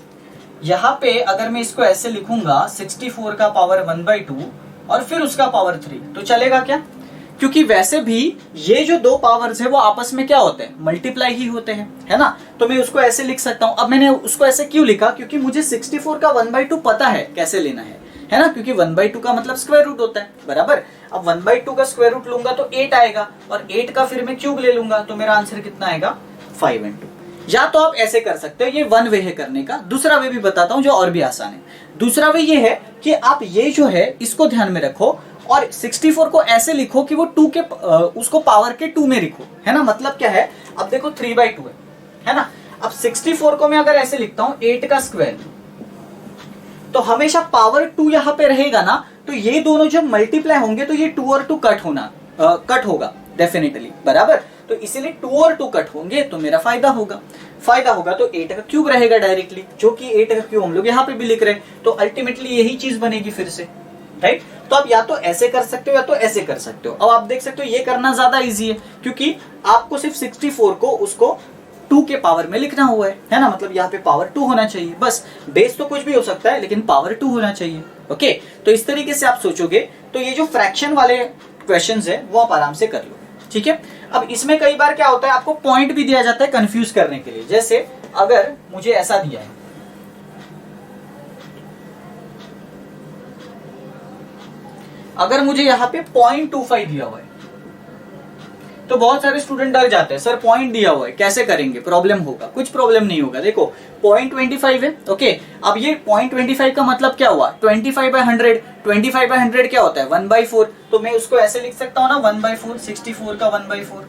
यहाँ पे अगर मैं इसको ऐसे लिखूंगा 64 का पावर 1/2 और फिर उसका पावर 3, तो चलेगा क्या? क्योंकि वैसे भी ये जो दो पावर्स है वो आपस में क्या होते हैं? मल्टीप्लाई ही होते हैं, है ना। तो मैं उसको ऐसे लिख सकता हूं। अब मैंने उसको ऐसे क्यों लिखा? क्योंकि मुझे 64 का 1/2 पता है कैसे लेना है ना, क्योंकि 1/2 का मतलब स्क्वायर रूट होता है, बराबर। अब 1/2 का स्क्वायर रूट लूंगा तो 8 आएगा, और 8 का फिर मैं क्यूब ले लूंगा तो मेरा आंसर कितना आएगा? 5/2। या तो आप ऐसे कर सकते हो, ये वन वे है करने का। दूसरा वे भी बताता हूं जो और भी आसान है। दूसरा वे ये है कि आप ये जो है इसको ध्यान में रखो और 64 को ऐसे लिखो कि वो 2 के उसको पावर के 2 में लिखो, है ना। मतलब क्या है? अब देखो 3/2 है ना। अब 64 को मैं अगर ऐसे लिखता हूं 8 का स्क्वायर, तो हमेशा पावर 2 यहां पे रहेगा ना, तो ये दोनों जब मल्टीप्लाई होंगे तो ये 2 और 2 कट होगा डेफिनेटली, बराबर। तो इसीलिए 2 और 2 कट होंगे तो मेरा फायदा होगा तो 8 का क्यूब रहेगा डायरेक्टली, जो कि 8 का क्यूब हम लोग यहाँ पे भी लिख रहे हैं, तो अल्टीमेटली यही चीज बनेगी फिर से, राइट। तो आप या तो ऐसे कर सकते हो या तो ऐसे कर सकते हो। अब आप देख सकते हो ये करना ज्यादा इजी है, क्योंकि आपको सिर्फ 64 को उसको 2 के पावर में लिखना हुआ है ना, मतलब यहाँ पे पावर 2 होना चाहिए, बस बेस तो कुछ भी हो सकता है लेकिन पावर 2 होना चाहिए। ओके, तो इस तरीके से आप सोचोगे तो ये जो फ्रैक्शन वाले क्वेश्चंस है वो आप आराम से कर लो। ठीक है, अब इसमें कई बार क्या होता है, आपको पॉइंट भी दिया जाता है कंफ्यूज करने के लिए। जैसे अगर मुझे ऐसा दिया है, अगर मुझे यहाँ पे 0.25 दिया हुआ है तो बहुत सारे स्टूडेंट डर जाते हैं, सर पॉइंट दिया हुआ है कैसे करेंगे, प्रॉब्लम होगा। कुछ प्रॉब्लम नहीं होगा, देखो 0.25 है। ओके, अब ये 0.25 का मतलब क्या हुआ, 25/100, 25/100 क्या होता है 1/4, तो मैं उसको ऐसे लिख सकता हूँ ना 1/4, 64 का 1/4,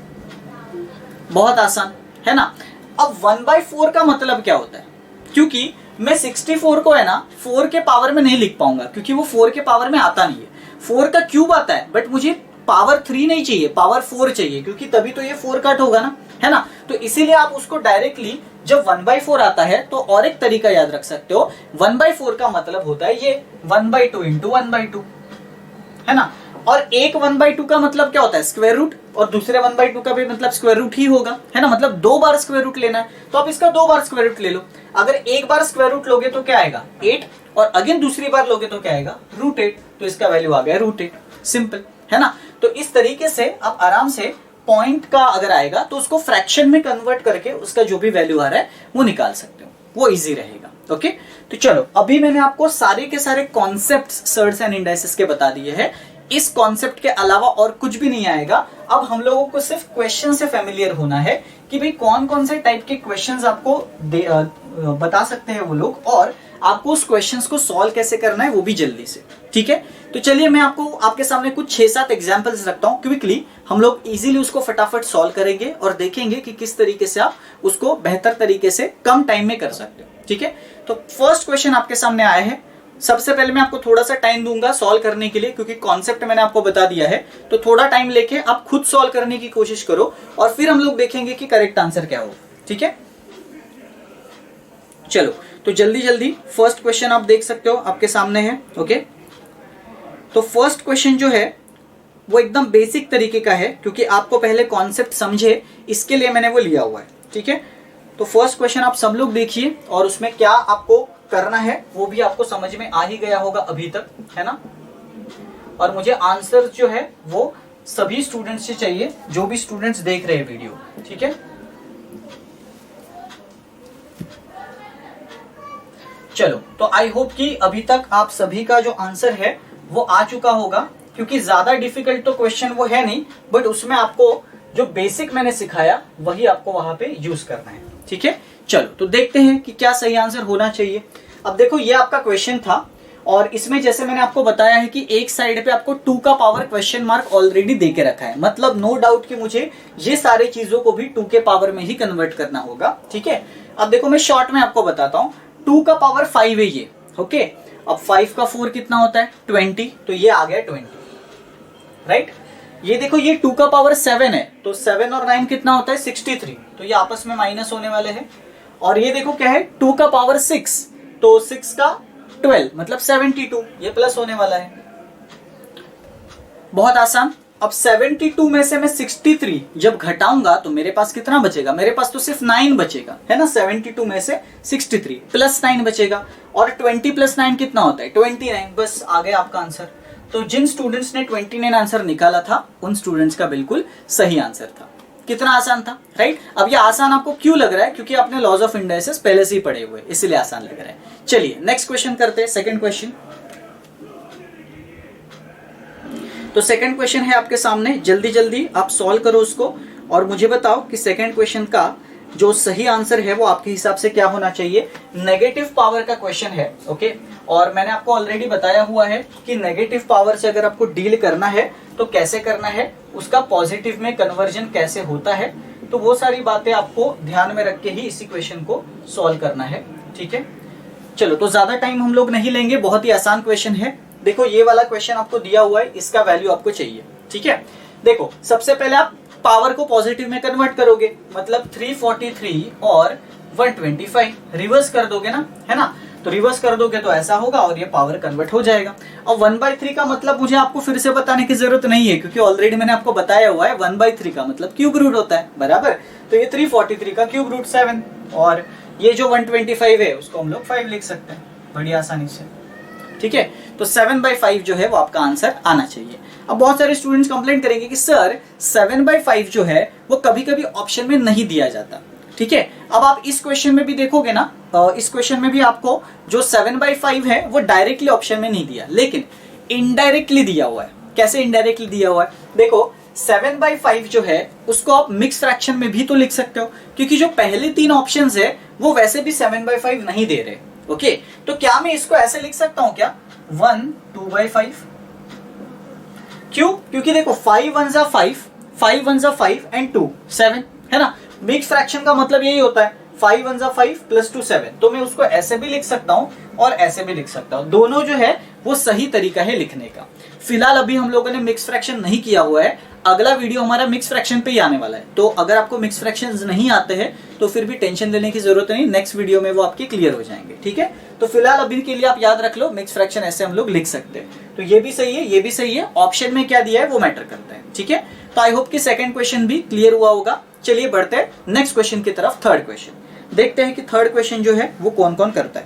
बहुत आसान है ना। अब 1/4 का मतलब क्या होता है, क्योंकि मैं 64 को है ना 4 के पावर में नहीं लिख पाऊंगा, क्योंकि वो 4 के पावर में आता नहीं है, 4 का क्यूब आता है, बट मुझे पावर 3 नहीं चाहिए, पावर 4 चाहिए, क्योंकि तभी तो ये 4 कट होगा ना, है ना। तो इसीलिए आप उसको डायरेक्टली जब 1/4 आता है तो और एक तरीका याद रख सकते हो, 1/4 का मतलब होता है ये 1/2 इंटू 1/2, है ना। और एक 1/2 का मतलब क्या होता है, स्क्वायर रूट, और दूसरे 1/2 का भी मतलब स्क्वायर रूट ही होगा, है ना, मतलब 2 बार स्क्वायर रूट लेना है, तो आप इसका 2 बार स्क्वायर रूट ले लो। अगर एक बार स्क्वायर रूट लोगे तो क्या आएगा 8, और अगेन दूसरी बार लोगे तो क्या आएगा √8, तो इसका वैल्यू आ गया √8, सिंपल, है ना। तो इस तरीके से आप आराम से पॉइंट का अगर आएगा तो उसको फ्रैक्शन में कन्वर्ट करके उसका जो भी वैल्यू आ रहा है वो निकाल सकते हो, वो इजी रहेगा। ओके, तो चलो अभी मैंने आपको सारे के सारे कॉन्सेप्ट्स सर्ट्स एंड इंडाइसेस के बता दिए हैं। इस कॉन्सेप्ट के अलावा और कुछ भी नहीं आएगा। अब हम लोगों को सिर्फ क्वेश्चन से फेमिलियर होना है कि भाई कौन कौन से टाइप के क्वेश्चंस आपको बता सकते हैं वो लोग, और आपको उस क्वेश्चंस को सॉल्व कैसे करना है वो भी जल्दी से। ठीक है, तो चलिए मैं आपको आपके सामने कुछ 6-7 एग्जांपल्स रखता हूं, क्विकली हम लोग इजीली उसको फटाफट सॉल्व करेंगे और देखेंगे कि किस तरीके से आप उसको बेहतर तरीके से कम टाइम में कर सकते हो। ठीक है, तो फर्स्ट क्वेश्चन आपके सामने आया है। सबसे पहले मैं आपको थोड़ा सा टाइम दूंगा सॉल्व करने के लिए, क्योंकि कॉन्सेप्ट मैंने आपको बता दिया है, तो थोड़ा टाइम लेके आप खुद सॉल्व करने की कोशिश करो और फिर हम लोग देखेंगे कि करेक्ट आंसर क्या हो। ठीक है, चलो तो जल्दी जल्दी फर्स्ट क्वेश्चन आप देख सकते हो आपके सामने है। ओके, तो फर्स्ट क्वेश्चन जो है वो एकदम बेसिक तरीके का है, क्योंकि आपको पहले कॉन्सेप्ट समझे इसके लिए मैंने वो लिया हुआ है। ठीक है, तो फर्स्ट क्वेश्चन आप सब लोग देखिए और उसमें क्या आपको करना है वो भी आपको समझ में आ ही गया होगा अभी तक, है ना। और मुझे आंसर जो है वो सभी स्टूडेंट्स से चाहिए, जो भी स्टूडेंट्स देख रहे हैं वीडियो। ठीक है, चलो तो आई होप कि अभी तक आप सभी का जो आंसर है वो आ चुका होगा, क्योंकि ज्यादा डिफिकल्ट तो क्वेश्चन वो है नहीं, बट उसमें आपको जो बेसिक मैंने सिखाया वही आपको वहां पे यूज करना है। ठीक है, चलो तो देखते हैं कि क्या सही आंसर होना चाहिए। अब देखो ये आपका क्वेश्चन था, और इसमें जैसे मैंने आपको बताया है कि एक साइड पे आपको 2 का पावर क्वेश्चन मार्क ऑलरेडी दे के रखा है, मतलब नो डाउट कि मुझे ये सारी चीजों को भी 2 के पावर में ही कन्वर्ट करना होगा। ठीक है, अब देखो मैं शॉर्ट में आपको बताता हूँ, 2 का पावर 5 है ये। ओके, अब 5 का 4 कितना होता है 20, तो ये आ गया 20, राइट। ये देखो ये 2 का पावर 7 है, तो 7 और 9 कितना होता है 63, तो ये आपस में माइनस होने वाले हैं। और ये देखो क्या है 2 का पावर 6, तो 6 का 12 मतलब 72, ये प्लस होने वाला है। बहुत आसान। अब 72 में से मैं 63 जब घटाऊंगा तो मेरे पास कितना बचेगा, मेरे पास तो सिर्फ 9 बचेगा, है ना। 72 में से 63 प्लस 9 बचेगा, और 20 प्लस 9 कितना होता है 29, बस आ गया आपका आंसर। तो जिन स्टूडेंट्स ने 29 आंसर निकाला था उन स्टूडेंट्स का बिल्कुल सही आंसर था। कितना आसान था, राइट। अब ये आसान आपको क्यों लग रहा है, क्योंकि आपने लॉज ऑफ इंडाइसेस पहले से ही पढ़े हुए, इसलिए आसान लग रहा है। चलिए नेक्स्ट क्वेश्चन करते हैं, सेकंड क्वेश्चन। तो सेकंड क्वेश्चन है आपके सामने, जल्दी जल्दी आप सॉल्व करो उसको और मुझे बताओ कि सेकंड क्वेश्चन का जो सही आंसर है वो आपके हिसाब से क्या होना चाहिए। नेगेटिव पावर का क्वेश्चन है। ओके, और मैंने आपको ऑलरेडी बताया हुआ है कि नेगेटिव पावर से अगर आपको डील करना है तो कैसे करना है, उसका पॉजिटिव में कन्वर्जन कैसे होता है, तो वो सारी बातें आपको ध्यान में रख के ही इसी क्वेश्चन को सॉल्व करना है। ठीक है, चलो तो ज्यादा टाइम हम लोग नहीं लेंगे, बहुत ही आसान क्वेश्चन है। देखो ये वाला क्वेश्चन आपको दिया हुआ है, इसका वैल्यू आपको चाहिए। ठीक है, देखो सबसे पहले आप पावर को पॉजिटिव में कन्वर्ट करोगे, मतलब 343 और 125 रिवर्स कर दोगे ना, है ना। तो रिवर्स कर दोगे तो ऐसा होगा और ये पावर कन्वर्ट हो जाएगा। अब 1/3 का मतलब मुझे आपको फिर से बताने की जरूरत नहीं है, क्योंकि ऑलरेडी मैंने आपको बताया हुआ है 1/3 का मतलब क्यूब रूट होता है, बराबर। तो ये 343 का क्यूब रूट 7, और ये जो 125 है उसको हम लोग 5 लिख सकते हैं बड़ी आसानी से, ठीक है। तो 7/5 जो है वो आपका आंसर आना चाहिए। अब बहुत सारे स्टूडेंट्स कंप्लेंट करेंगे कि सर 7/5 जो है वो कभी कभी ऑप्शन में नहीं दिया जाता, ठीक है। अब आप इस क्वेश्चन में भी देखोगे ना, इस क्वेश्चन में भी आपको जो 7/5 है वो डायरेक्टली ऑप्शन में नहीं दिया, लेकिन इनडायरेक्टली दिया हुआ है। कैसे इनडायरेक्टली दिया हुआ है? देखो 7/5 जो है उसको आप मिक्स फ्रैक्शन में भी तो लिख सकते हो, क्योंकि जो पहले 3 ऑप्शंस है वो वैसे भी 7/5 नहीं दे रहे, ओके। तो क्या मैं इसको ऐसे लिख सकता हूं क्या, 1 2/5? क्यों? क्योंकि देखो 5 1 5, 5 1 5 एंड 2 7, है ना। मिक्स फ्रैक्शन का मतलब यही होता है 5 1 5 प्लस 2 7। तो मैं उसको ऐसे भी लिख सकता हूं और ऐसे भी लिख सकता हूं, दोनों जो है वो सही तरीका है लिखने का। फिलहाल अभी हम लोगों ने मिक्स फ्रैक्शन नहीं किया हुआ है, अगला वीडियो हमारा मिक्स फ्रैक्शन पे ही आने वाला है। तो अगर आपको मिक्स फ्रैक्शंस नहीं आते हैं तो फिर भी टेंशन लेने की जरूरत नहीं, नेक्स्ट वीडियो में वो आपके क्लियर हो जाएंगे, ठीक है। तो फिलहाल अभी के लिए आप याद रख लो, मिक्स फ्रैक्शन ऐसे हम लोग लिख सकते हैं। तो ये भी सही है, ये भी सही है, ऑप्शन में क्या दिया है वो मैटर करता है, ठीक है। तो आई होप कि सेकंड क्वेश्चन भी क्लियर हुआ होगा। चलिए बढ़ते हैं नेक्स्ट क्वेश्चन की तरफ, थर्ड क्वेश्चन। देखते हैं कि थर्ड क्वेश्चन जो है वो कौन कौन करता है।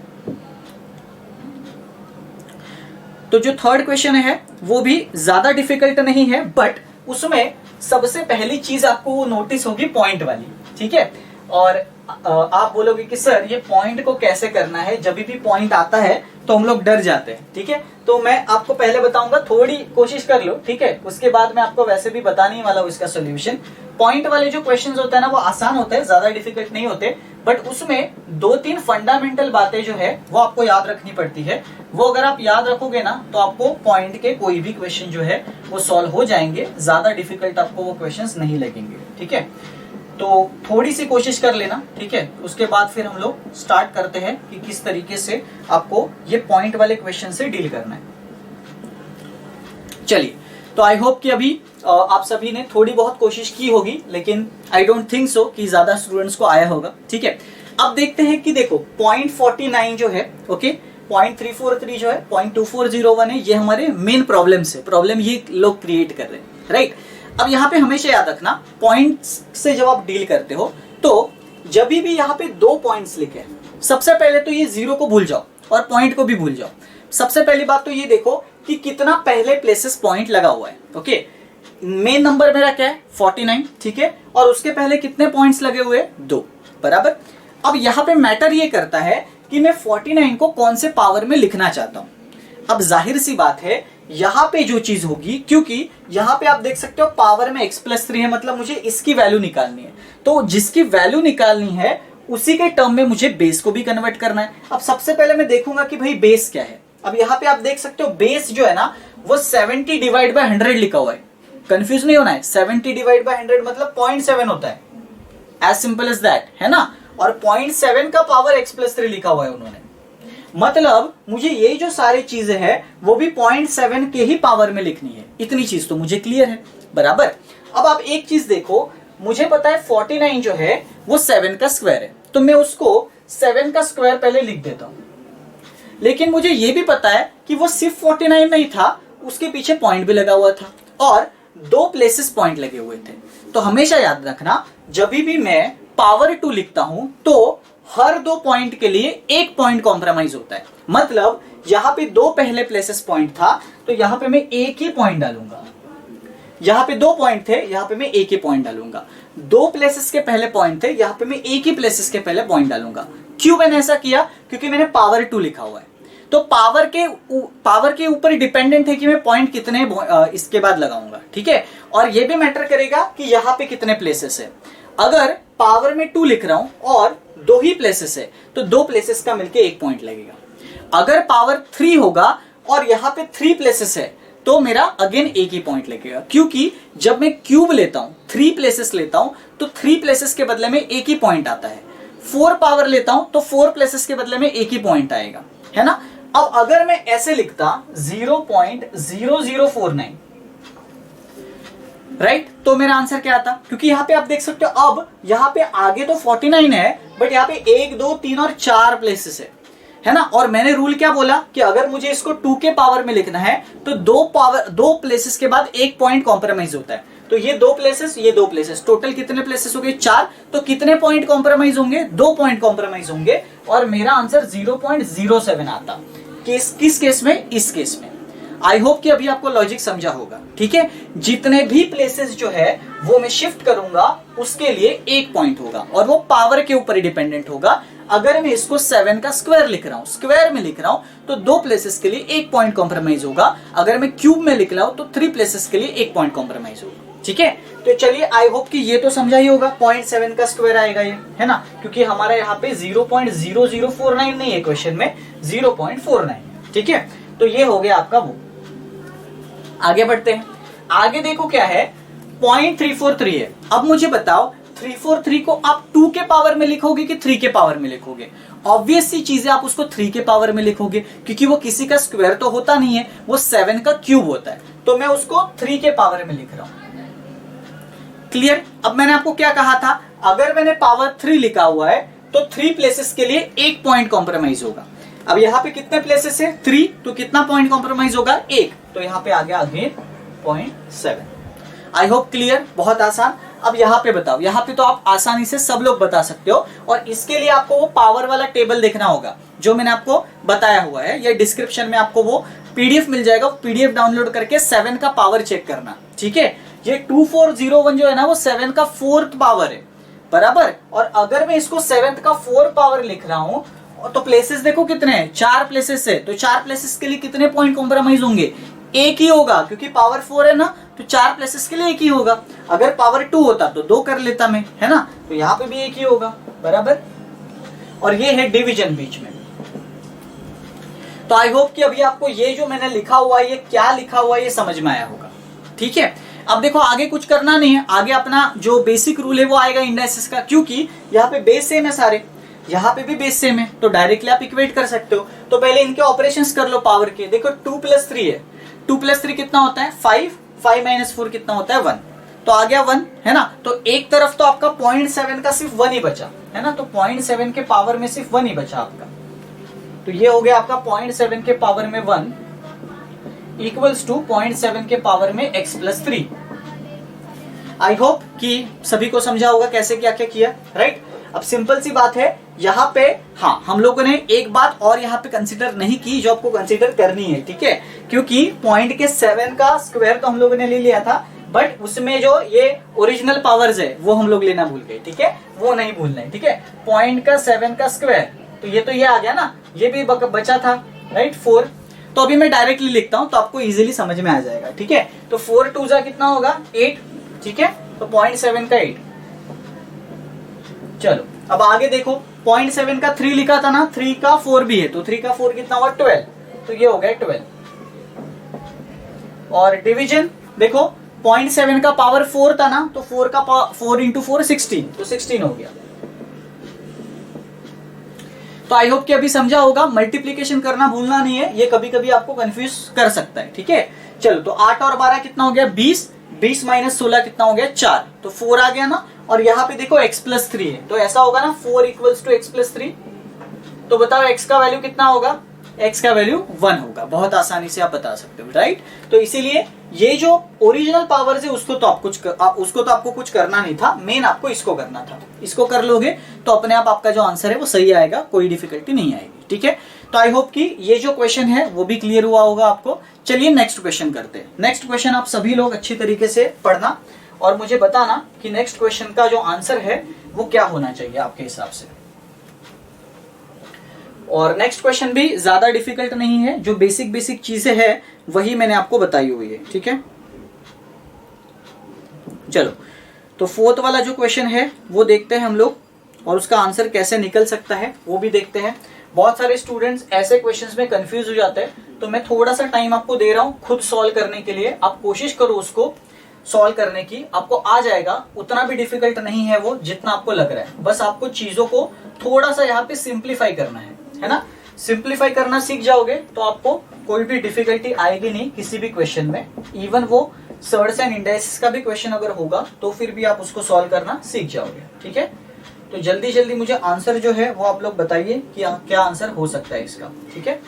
तो जो थर्ड क्वेश्चन है वो भी ज्यादा डिफिकल्ट नहीं है, बट उसमें सबसे पहली चीज आपको वो नोटिस होगी पॉइंट वाली, ठीक है। और आप बोलोगे कि सर ये पॉइंट को कैसे करना है, जब भी पॉइंट आता है तो हम लोग डर जाते हैं, ठीक है। तो मैं आपको पहले बताऊंगा, थोड़ी कोशिश कर लो, ठीक है। उसके बाद मैं आपको वैसे भी बताने ही वाला हूं इसका सोल्यूशन। पॉइंट वाले जो क्वेश्चंस होते हैं ना वो आसान होते हैं, ज्यादा डिफिकल्ट नहीं होते, बट उसमें 2-3 फंडामेंटल बातें जो है वो आपको याद रखनी पड़ती है। वो अगर आप याद रखोगे ना तो आपको पॉइंट के कोई भी क्वेश्चन जो है वो सॉल्व हो जाएंगे, ज्यादा डिफिकल्ट आपको वो क्वेश्चंस नहीं लगेंगे, ठीक है। तो थोड़ी सी कोशिश कर लेना, ठीक है। उसके बाद फिर हम लोग स्टार्ट करते हैं कि किस तरीके से आपको ये पॉइंट वाले क्वेश्चन से डील करना है। चलिए, तो आई होप कि अभी आप सभी ने थोड़ी बहुत कोशिश की होगी, लेकिन आई डोंट थिंक सो कि ज्यादा स्टूडेंट्स को आया होगा, ठीक है। अब देखते हैं कि देखो पॉइंट 49 जो है, ओके, पॉइंट 343 जो है, पॉइंट 2401 है, ये हमारे मेन प्रॉब्लम्स है, प्रॉब्लम ये लोग क्रिएट कर रहे हैं, राइट। अब यहाँ पे हमेशा याद रखना, पॉइंट्स से जब आप डील करते हो तो जब भी यहाँ पे 2 पॉइंट्स लिखे, सबसे पहले तो ये 0 को भूल जाओ और पॉइंट को भी भूल जाओ। सबसे पहली बात तो ये देखो कि कितना पहले प्लेसेस पॉइंट लगा हुआ है, ओके। मेन नंबर मेरा क्या है 49, ठीक है, और उसके पहले कितने पॉइंट्स लगे हुए, 2, बराबर। अब यहाँ पे मैटर ये करता है कि मैं 49 को कौन से पावर में लिखना चाहता हूं। अब जाहिर सी बात है यहाँ पे जो चीज होगी, क्योंकि यहाँ पे आप देख सकते हो पावर में x+3 है, मतलब मुझे इसकी वैल्यू निकालनी है। तो जिसकी वैल्यू निकालनी है उसी के टर्म में मुझे बेस को भी कन्वर्ट करना है। अब सबसे पहले मैं देखूंगा कि भाई बेस क्या है। अब यहाँ पे आप देख सकते हो बेस जो है ना वो 70 डिवाइड बाय 100 लिखा हुआ है, कंफ्यूज नहीं होना है। 70 डिवाइड बाय 100 मतलब 0.7 होता है, एज सिंपल एज दैट, है ना। और 0.7 का पावर x+3 लिखा हुआ है उन्होंने, मतलब मुझे ये जो सारी चीजें हैं वो भी 0.7 के ही पावर में लिखनी है। इतनी चीज तो मुझे क्लियर है, बराबर। अब आप एक चीज देखो, मुझे पता है 49 जो है वो 7 का स्क्वायर है, तो मैं उसको 7 का स्क्वायर पहले लिख देता हूं। लेकिन मुझे ये भी पता है कि वो सिर्फ 49 नहीं था, उसके पीछे पॉइंट भी लगा हुआ था और 2 प्लेसेस पॉइंट लगे हुए थे। तो हमेशा याद रखना, जब भी मैं पावर 2 लिखता हूं तो हर 2 पॉइंट के लिए 1 पॉइंट कॉम्प्रोमाइज होता है। मतलब यहां पे 2 पहले प्लेसेस पॉइंट था तो यहां पे मैं 1 ही पॉइंट डालूंगा। यहां पे 2 पॉइंट थे, यहां पे मैं 1 ही पॉइंट डालूंगा। 2 प्लेसेस के पहले पॉइंट थे, यहां पे मैं 1 ही प्लेसेस के पहले पॉइंट डालूंगा। क्यों मैंने ऐसा किया? क्योंकि मैंने पावर 2 लिखा हुआ है, तो पावर के ऊपर डिपेंडेंट है कि मैं पॉइंट कितने इसके बाद लगाऊंगा, ठीक है। और ये भी मैटर करेगा कि यहाँ पे कितने प्लेसेस है। अगर पावर में 2 लिख रहा हूं और 2 ही प्लेसेस है तो 2 प्लेसेस का मिलके 1 पॉइंट लगेगा। अगर पावर 3 होगा और यहाँ पे 3 प्लेसेस है तो मेरा अगेन 1 ही पॉइंट लगेगा, क्योंकि जब मैं क्यूब लेता हूं, 3 प्लेसेस लेता हूं तो 3 प्लेसेस के बदले में 1 ही पॉइंट आता है। 4 पावर लेता हूं तो 4 प्लेसेस के बदले में 1 ही पॉइंट आएगा, है ना। अब अगर मैं ऐसे लिखता 0.0049, राइट, तो मेरा आंसर क्या आता? क्योंकि यहां पे आप देख सकते हो, अब यहां पे आगे तो 49 है बट यहां पे 1 2 3 और 4 प्लेसेस है ना। और मैंने रूल क्या बोला कि अगर मुझे इसको 2 के पावर में लिखना है तो दो प्लेसेस के बाद एक पॉइंट कॉम्प्रोमाइज होता है। तो ये दो प्लेसेस टोटल कितने प्लेसेस हो गए 4। तो कितने पॉइंट कॉम्प्रोमाइज होंगे 2 पॉइंट कॉम्प्रोमाइज होंगे और मेरा आंसर 0.07 आता। किस केस में, इस केस में। आई होप कि अभी आपको लॉजिक समझा होगा, ठीक है। जितने भी प्लेसेस जो है वो मैं शिफ्ट करूंगा उसके लिए 1 पॉइंट होगा और वो पावर के ऊपर ही डिपेंडेंट होगा। अगर मैं इसको 7 का स्क्वायर लिख रहा हूं, स्क्वायर में लिख रहा हूं तो 2 प्लेसेस के लिए 1 पॉइंट कॉम्प्रोमाइज होगा। अगर मैं क्यूब में लिख रहा हूं तो 3 प्लेसेस के लिए 1 पॉइंट कॉम्प्रोमाइज होगा, ठीक है। तो चलिए आई होप कि ये तो समझा ही होगा। 0.7 का स्क्वायर आएगा ये, है ना, क्योंकि हमारा यहाँ पे 0.0049 नहीं है क्वेश्चन में, 0.49, ठीक है। तो ये हो गया आपका वो। आगे बढ़ते हैं। आगे देखो क्या है, 0.343 है। अब मुझे बताओ 343 को आप 2 के पावर में लिखोगे कि 3 के पावर में लिखोगे। ऑब्वियस सी चीज है, आप उसको 3 के पावर में लिखोगे क्योंकि वो किसी का स्क्वायर तो होता नहीं है, वो 7 का क्यूब होता है। तो मैं उसको 3 के पावर में लिख रहा हूं। क्लियर। अब मैंने आपको क्या कहा था, अगर मैंने पावर 3 लिखा हुआ है तो 3 प्लेसेस के लिए 1 पॉइंट कॉम्प्रोमाइज होगा। अब यहाँ पे कितने प्लेसेस है 3, तो कितना पॉइंट कॉम्प्रोमाइज होगा 1। तो यहाँ पे आ गया अगेन 0.7। आई होप क्लियर, बहुत आसान। अब यहाँ पे बताओ, यहाँ पे तो आप आसानी से सब लोग बता सकते हो और इसके लिए आपको वो पावर वाला टेबल देखना होगा जो मैंने आपको बताया हुआ है। ये डिस्क्रिप्शन में आपको वो पीडीएफ मिल जाएगा, पीडीएफ डाउनलोड करके 7 का पावर चेक करना, ठीक है। ये 2401 जो है ना वो 7 का 4th पावर है, बराबर। और अगर मैं इसको 7 का 4 पावर लिख रहा हूं तो प्लेसेस देखो कितने हैं, 4 प्लेसेस है। तो 4 प्लेसेस के लिए कितने पॉइंट कॉम्प्रोमाइज होंगे, 1 ही होगा, क्योंकि पावर 4 है ना, तो 4 प्लेसेस के लिए 1 ही होगा। अगर पावर 2 होता तो 2 कर लेता मैं, है ना, तो यहाँ पे भी 1 ही होगा, बराबर। और ये है डिवीजन बीच में। तो आई होप कि अभी आपको ये जो मैंने लिखा हुआ है, ये क्या लिखा हुआ है, ये समझ में आया होगा, ठीक है। अब देखो आगे कुछ करना नहीं है, आगे अपना जो बेसिक रूल है वो आएगा इंडाइसेस का, क्योंकि यहाँ पे बेस सेम है सारे, यहाँ पे भी बेस सेम है, तो डायरेक्टली आप इक्वेट कर सकते हो। तो पहले इनके ऑपरेशंस कर लो पावर के। देखो 2 + 3 है, 2 + 3 कितना होता है 5, 5 - 4 कितना होता है 1, तो आ गया 1, है ना। तो एक तरफ तो आपका 0.7 का सिर्फ 1 ही बचा, है ना, तो 0.7 के पावर में सिर्फ 1 ही बचा आपका। तो ये हो गया आपका 0.7 के पावर में 1 इक्वल्स टू 0.7 के पावर में x + 3। आई होप कि सभी को समझा होगा कैसे क्या क्या किया, राइट। अब सिंपल सी बात है यहाँ पे, हाँ, हम लोगों ने एक बात और यहाँ पे कंसीडर नहीं की जो आपको कंसीडर करनी है, ठीक है, क्योंकि पॉइंट के 7 का स्क्वायर तो हम लोगों ने ले लिया था, बट उसमें जो ये ओरिजिनल पावर्स है वो हम लोग लेना भूल गए, ठीक है, वो नहीं भूलना है, ठीक है। पॉइंट का 7 का स्क्वायर, तो ये आ गया ना, ये भी बचा था, राइट, 4। तो अभी मैं डायरेक्टली लिखता हूं तो आपको इजीली समझ में आ जाएगा, ठीक है। तो 4 × 2 कितना होगा 8, ठीक है, तो 0.7 का 8। चलो अब आगे देखो, 0.7 का 3 लिखा था ना, 3 का 4 भी है, तो 3 का 4 कितना हुआ 12, तो ये हो गया 12। और डिवीजन देखो 0.7 का पावर 4 था ना, तो 4 का 4 × 4 16, तो 16 हो गया। तो आई होप कि अभी समझा होगा। मल्टीप्लीकेशन करना भूलना नहीं है, ये कभी कभी आपको कंफ्यूज कर सकता है, ठीक है। चलो तो 8 और 12 कितना हो गया 20, 20 - 16 कितना हो गया 4, तो 4 आ गया ना। और यहाँ पे देखो x + 3 है, तो ऐसा होगा ना 4 = x + 3। तो बताओ x का वैल्यू कितना होगा, x का वैल्यू 1 होगा। बहुत आसानी से आप बता सकते हो, राइट। तो इसीलिए ये जो ओरिजिनल पावर्स है उसको तो आपको कुछ करना नहीं था, मेन आपको इसको करना था। इसको कर लोगे तो अपने आप आपका जो आंसर है वो सही आएगा, कोई डिफिकल्टी नहीं आएगी, ठीक है। तो आई होप कि ये जो क्वेश्चन है वो भी क्लियर हुआ होगा आपको। चलिए नेक्स्ट क्वेश्चन करते हैं। नेक्स्ट क्वेश्चन आप सभी लोग अच्छी तरीके से पढ़ना और मुझे बताना कि नेक्स्ट क्वेश्चन का जो आंसर है वो क्या होना चाहिए आपके हिसाब से। और नेक्स्ट क्वेश्चन भी ज्यादा डिफिकल्ट नहीं है, जो बेसिक चीजें हैं वही मैंने आपको बताई हुई है, ठीक है। चलो तो 4th वाला जो क्वेश्चन है वो देखते हैं हम लोग, और उसका आंसर कैसे निकल सकता है वो भी देखते हैं। बहुत सारे स्टूडेंट्स ऐसे क्वेश्चंस में कंफ्यूज हो जाते हैं, तो मैं थोड़ा सा टाइम आपको दे रहा हूँ खुद सॉल्व करने के लिए। आप कोशिश करो उसको सॉल्व करने की, आपको आ जाएगा। उतना भी डिफिकल्ट नहीं है वो जितना आपको लग रहा है, बस आपको चीजों को थोड़ा सा यहाँ पे सिंप्लीफाई करना है ना। सिंप्लीफाई करना सीख जाओगे तो आपको कोई भी डिफिकल्टी आएगी नहीं किसी भी क्वेश्चन में। इवन वो सर्ट्स एंड इंडाइसेस का भी क्वेश्चन अगर होगा तो फिर भी आप उसको सॉल्व करना सीख जाओगे, ठीक है। तो जल्दी जल्दी मुझे आंसर जो है वो आप लोग बताइए कि क्या आंसर हो सकता है इसका। ठीक है,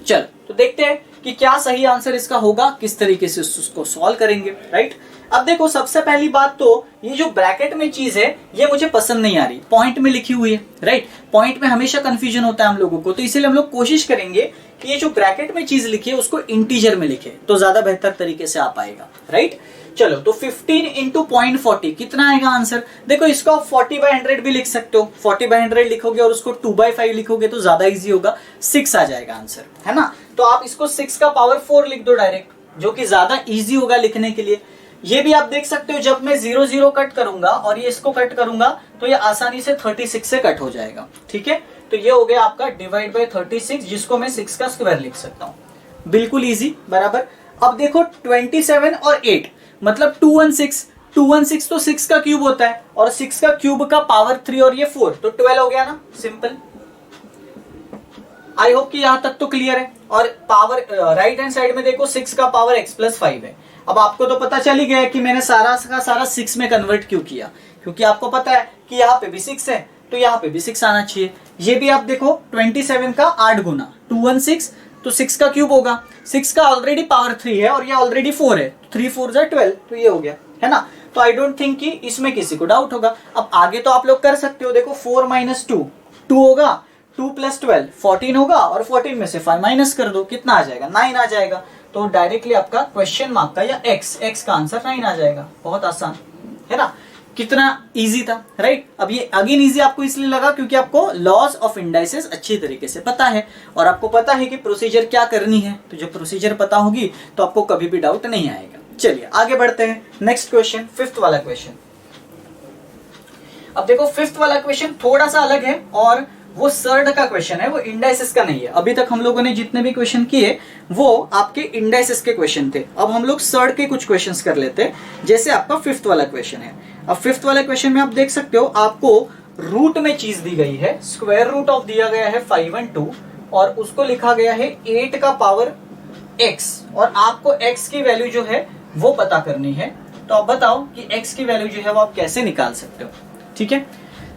चलो तो देखते हैं कि क्या सही आंसर इसका होगा, किस तरीके से उसको सॉल्व करेंगे। राइट, अब देखो सबसे पहली बात तो ये जो ब्रैकेट में चीज है ये मुझे पसंद नहीं आ रही, पॉइंट में लिखी हुई है। राइट, पॉइंट में हमेशा कंफ्यूजन होता है हम लोगों को, तो इसीलिए हम लोग कोशिश करेंगे कि ये जो ब्रैकेट में चीज लिखी है उसको इंटीजर में लिखे तो ज्यादा बेहतर तरीके से आ पाएगा। राइट, चलो तो 15 इंटू 0.40 कितना आएगा आंसर। देखो इसको आप 40/100 भी लिख सकते हो, 40/100 लिखोगे और उसको 2/5 लिखोगे तो ज्यादा इजी होगा, 6 आ जाएगा आंसर, है ना। तो आप इसको 6 का पावर 4 लिख दो डायरेक्ट, जो कि ज्यादा इजी होगा लिखने के लिए। ये भी आप देख सकते हो जब मैं 0 0 कट करूंगा और ये इसको कट करूंगा तो ये आसानी से 36 से कट हो जाएगा। ठीक है, तो ये हो गया आपका डिवाइड बाय 36, जिसको मैं 6 का स्क्वायर लिख सकता हूं, बिल्कुल इजी, बराबर। अब देखो 27 और 8 मतलब 216 तो 6 का क्यूब होता है और 6 का क्यूब का पावर 3 और ये 4 तो 12 हो गया ना, सिंपल। आई होप कि यहां तक तो क्लियर है। और पावर राइट हैंड साइड में देखो 6 का पावर x प्लस 5 है। अब आपको तो पता चल ही गया कि मैंने सारा का सारा 6 में कन्वर्ट क्यों किया, क्योंकि आपको पता है कि यहाँ पे भी 6 है तो यहाँ पे भी 6 आना चाहिए। ये भी आप देखो 27 का 8 गुना 216 तो 6 का क्यूब होगा, 6 का ऑलरेडी पावर 3 है और ये ऑलरेडी 4 है, 3 4 जा 12 तो ये हो गया, है ना। तो आई डोंट थिंक कि इसमें किसी को डाउट होगा। अब आगे तो आप लोग कर सकते हो, देखो 4 माइनस 2 2 होगा, 2 प्लस 12 14 होगा और 14 में से 5 माइनस कर दो, कितना आ जाएगा 9 आ जाएगा। तो डायरेक्टली आपका क्वेश्चन मार्क का या x का आंसर 9 आ जाएगा, बहुत आसान, है ना। कितना इजी था, राइट। अब ये अगेन इजी आपको इसलिए लगा क्योंकि आपको लॉज ऑफ इंडाइसेस अच्छी तरीके से पता है और आपको पता है कि प्रोसीजर क्या करनी है। तो जब प्रोसीजर पता होगी तो आपको कभी भी डाउट नहीं आएगा। चलिए आगे बढ़ते हैं, नेक्स्ट क्वेश्चन, फिफ्थ वाला क्वेश्चन। अब देखो फिफ्थ वाला क्वेश्चन थोड़ा सा अलग है और वो सर्ड का क्वेश्चन है, वो इंडाइसेस का नहीं है। अभी तक हम लोगों ने जितने भी क्वेश्चन किए वो आपके इंडाइसेस के क्वेश्चन थे। अब हम लोग सर्ड के कुछ क्वेश्चंस कर लेते हैं, जैसे आपका फिफ्थ वाला क्वेश्चन है। अब फिफ्थ वाले क्वेश्चन में आप देख सकते हो आपको रूट में चीज दी गई है, स्क्वायर रूट ऑफ दिया गया है 5 और 2 और उसको लिखा गया है 8 का पावर x और आपको x की वैल्यू जो है वो पता करनी है। तो आप बताओ कि x की वैल्यू जो है वो आप कैसे निकाल सकते हो। ठीक है,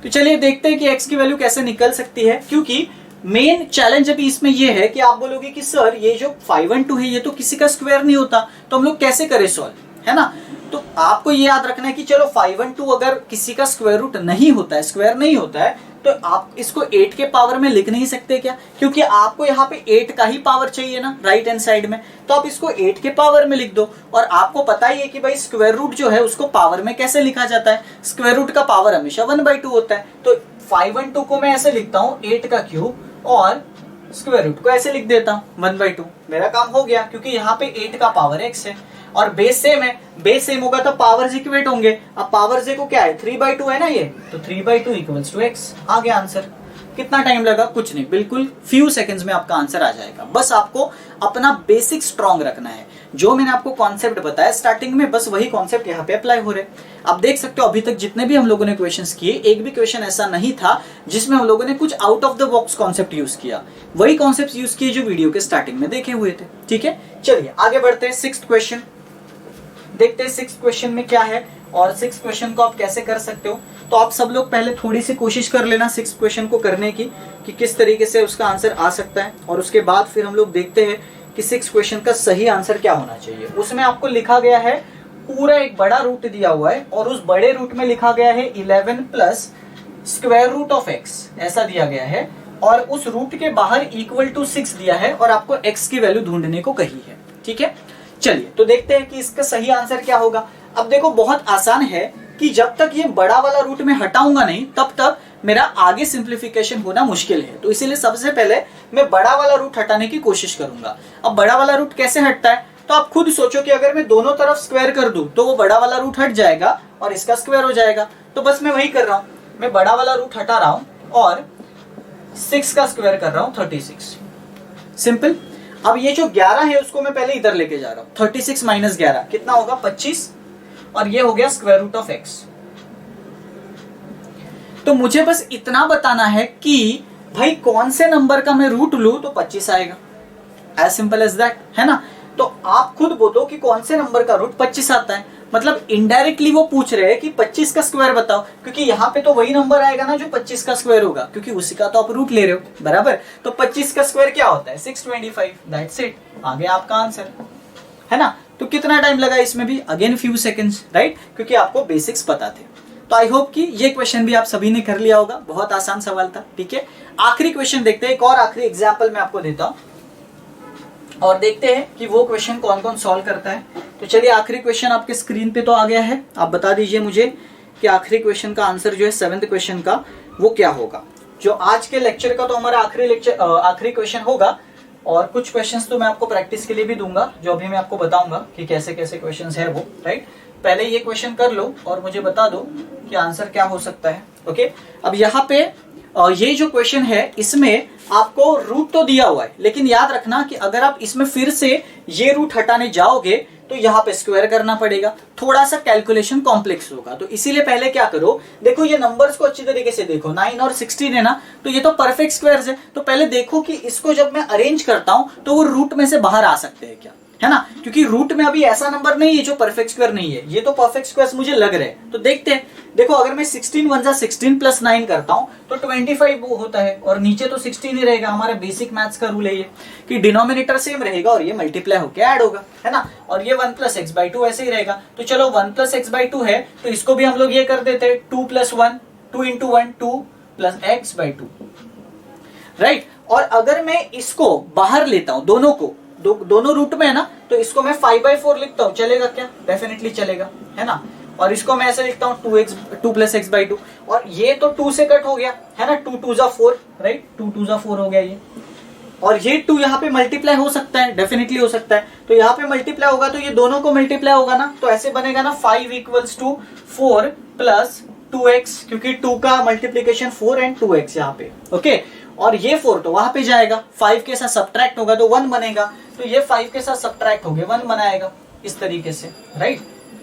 तो चलिए देखते हैं कि x की वैल्यू कैसे निकल सकती है, क्योंकि मेन चैलेंज अभी इसमें ये है कि आप बोलोगे कि सर ये जो 5 और 2 है ये तो किसी का स्क्वायर नहीं होता, तो हम लोग कैसे करें सॉल्व, है ना। तो आपको ये याद रखना है कि चलो 5 और 2 अगर किसी का स्क्वायर रूट नहीं होता है, स्क्वायर नहीं होता है, तो आप इसको 8 के पावर में लिख नहीं सकते क्या, क्योंकि आपको यहाँ पे 8 का ही पावर चाहिए ना राइट हैंड साइड में, तो आप इसको 8 के पावर में लिख दो। और आपको पता ही है कि भाई स्क्वायर रूट जो है उसको पावर में कैसे लिखा जाता है, स्क्वायर रूट का पावर हमेशा 1/2 होता है। तो 5 और 2 को मैं ऐसे लिखता हूँ 8 का क्यूब और स्क्वायर रूट को ऐसे लिख देता हूँ 1/2, मेरा काम हो गया, क्योंकि यहाँ पे 8 का पावर x है और बेस सेम है, बेस सेम होगा तो पावर्स इक्वेट होंगे। अब पावर से को क्या है 3/2 है ना ये, तो 3/2 इक्वल्स टू x आ गया आंसर। कितना टाइम लगा, कुछ नहीं, बिल्कुल फ्यू सेकंड्स में आपका आंसर आ जाएगा। बस आपको अपना बेसिक स्ट्रॉन्ग रखना है, जो मैंने आपको कॉन्सेप्ट बताया स्टार्टिंग में बस वही कॉन्सेप्ट यहाँ पे अप्लाई हो रहे। आप देख सकते हो अभी तक जितने भी हम लोगों ने क्वेश्चंस किए, एक भी क्वेश्चन ऐसा नहीं था जिसमें हम लोगों ने कुछ out of the box concept use किया, वही कॉन्सेप्ट यूज किए जो वीडियो के स्टार्टिंग में देखे हुए थे। ठीक है, चलिए आगे बढ़ते हैं, सिक्स्थ क्वेश्चन देखते हैं सिक्स्थ क्वेश्चन में क्या है और सिक्स्थ क्वेश्चन को आप कैसे कर सकते हो। तो आप सब लोग पहले थोड़ी सी कोशिश कर लेना सिक्स्थ क्वेश्चन को करने की कि किस तरीके से उसका आंसर आ सकता है, और उसके बाद फिर हम लोग देखते हैं कि सिक्स्थ क्वेश्चन का सही आंसर क्या होना चाहिए। उसमें आपको लिखा गया है पूरा एक बड़ा रूट दिया हुआ है और उस बड़े रूट में लिखा गया है 11 plus square root of x ऐसा दिया गया है, और उस रूट के बाहर इक्वल टू 6 दिया है और आपको x की वैल्यू ढूंढने को कही है। ठीक है, चलिए तो देखते हैं कि इसका सही आंसर क्या होगा। अब देखो बहुत आसान है कि जब तक ये बड़ा वाला रूट में हटाऊंगा नहीं तब तक मेरा आगे सिंप्लीफिकेशन होना मुश्किल है, तो इसीलिए सबसे पहले मैं बड़ा वाला रूट हटाने की कोशिश करूंगा। अब बड़ा वाला रूट कैसे हटता है, तो आप खुद सोचो कि अगर मैं दोनों तरफ स्क्वायर कर दूं तो वो बड़ा वाला रूट हट जाएगा और इसका स्क्वायर हो जाएगा। तो बस मैं वही कर रहा हूं, मैं बड़ा वाला रूट हटा रहा हूं और 6 का स्क्वायर कर रहा हूं 36, सिंपल। अब ये जो 11 है उसको मैं पहले इधर लेके जा रहा हूं, 36 माइनस 11 कितना होगा 25, और ये हो गया स्क्वायर रूट ऑफ x। तो मुझे बस इतना बताना है कि भाई कौन से नंबर का मैं रूट लूं तो 25 आएगा, एज सिंपल एज दैट, है ना। तो आप खुद बोलो कि कौन से नंबर का रूट 25 आता है। मतलब इनडायरेक्टली वो पूछ रहे हैं कि 25 का स्क्वायर बताओ, क्योंकि यहाँ पे तो वही नंबर आएगा ना जो 25 का स्क्वायर होगा, क्योंकि उसी का तो आप रूट ले रहे हो, बराबर। तो 25 का स्क्वायर क्या होता है 625, दैट्स इट, आगे आपका आंसर है ना। तो कितना टाइम लगा इसमें भी, अगेन फ्यू सेकंड्स, राइट, क्योंकि आपको बेसिक्स पता थे। तो आई होप कि ये क्वेश्चन भी आप सभी ने कर लिया होगा, बहुत आसान सवाल था, ठीक है। आखिरी क्वेश्चन देखते हैं, एक और आखिरी एग्जाम्पल मैं आपको देता हूं और देखते हैं कि वो क्वेश्चन कौन कौन सॉल्व करता है। तो चलिए आखिरी क्वेश्चन आपके स्क्रीन पे तो आ गया है, आप बता दीजिए मुझे कि आखिरी क्वेश्चन का आंसर जो है 7th क्वेश्चन का वो क्या होगा। जो आज के लेक्चर का तो हमारा आखिरी क्वेश्चन होगा, और कुछ क्वेश्चंस तो मैं आपको प्रैक्टिस के लिए भी दूंगा, जो अभी मैं आपको बताऊंगा कि कैसे कैसे क्वेश्चंस है वो, राइट। पहले ये क्वेश्चन कर लो और मुझे बता दो कि आंसर क्या हो सकता है, ओके। अब यहाँ पे ये जो क्वेश्चन है इसमें आपको रूट तो दिया हुआ है, लेकिन याद रखना कि अगर आप इसमें फिर से ये रूट हटाने जाओगे तो यहाँ पे स्क्वायर करना पड़ेगा, थोड़ा सा कैलकुलेशन कॉम्प्लेक्स होगा। तो इसीलिए पहले क्या करो, देखो ये नंबर्स को अच्छी तरीके से देखो, 9 और 16 है ना, तो ये तो परफेक्ट स्क्वायर्स है। तो पहले देखो कि इसको जब मैं अरेंज करता हूं तो वो रूट में से बाहर आ सकते हैं क्या, है ना, क्योंकि रूट में अभी ऐसा नंबर नहीं है जो परफेक्ट स्क्वायर नहीं है, ये तो परफेक्ट स्क्वायर्स मुझे लग रहे हैं। तो देखते हैं, देखो अगर मैं 16 1 16 प्लस 9 करता हूं तो 25 वो होता है, और नीचे तो 16 ही रहेगा। हमारे बेसिक मैथ्स का रूल है ये कि डिनोमिनेटर सेम रहेगा और ये मल्टीप्लाई होकर ऐड होगा, है ना, और ये 1 + x/2 ऐसे ही रहेगा। तो चलो 1 + x/2 है तो इसको भी हम लोग ये कर देते हैं 2 + 1, 2 × 1 2 + x/2, राइट। और अगर मैं इसको बाहर लेता हूं, दोनों को, दोनों रूट में है ना, तो इसको मैं 5/4 लिखता हूं, चलेगा क्या, डेफिनेटली चलेगा, है ना। और इसको मैं ऐसे लिखता हूं 2 + x/2, और ये तो 2 से कट हो गया, है ना, 2 × 2 = 4, राइट, 2 × 2 = 4 हो गया ये। और ये 2 यहाँ पे मल्टीप्लाई हो सकता है, डेफिनेटली हो सकता है। तो यहाँ पे मल्टीप्लाई होगा तो ये दोनों को मल्टीप्लाई होगा ना, तो ऐसे बनेगा ना 5 = 4 + 2x, क्योंकि 2 का मल्टीप्लीकेशन 4 एंड 2x यहाँ पे, ओके। और ये 4 तो वहां पे जाएगा, 5 के साथ सब्ट्रैक्ट होगा तो 1 बनेगा, तो ये 5 के साथ सब्ट्रैक्ट हो गया 1 बनाएगा, इस तरीके से, राइट।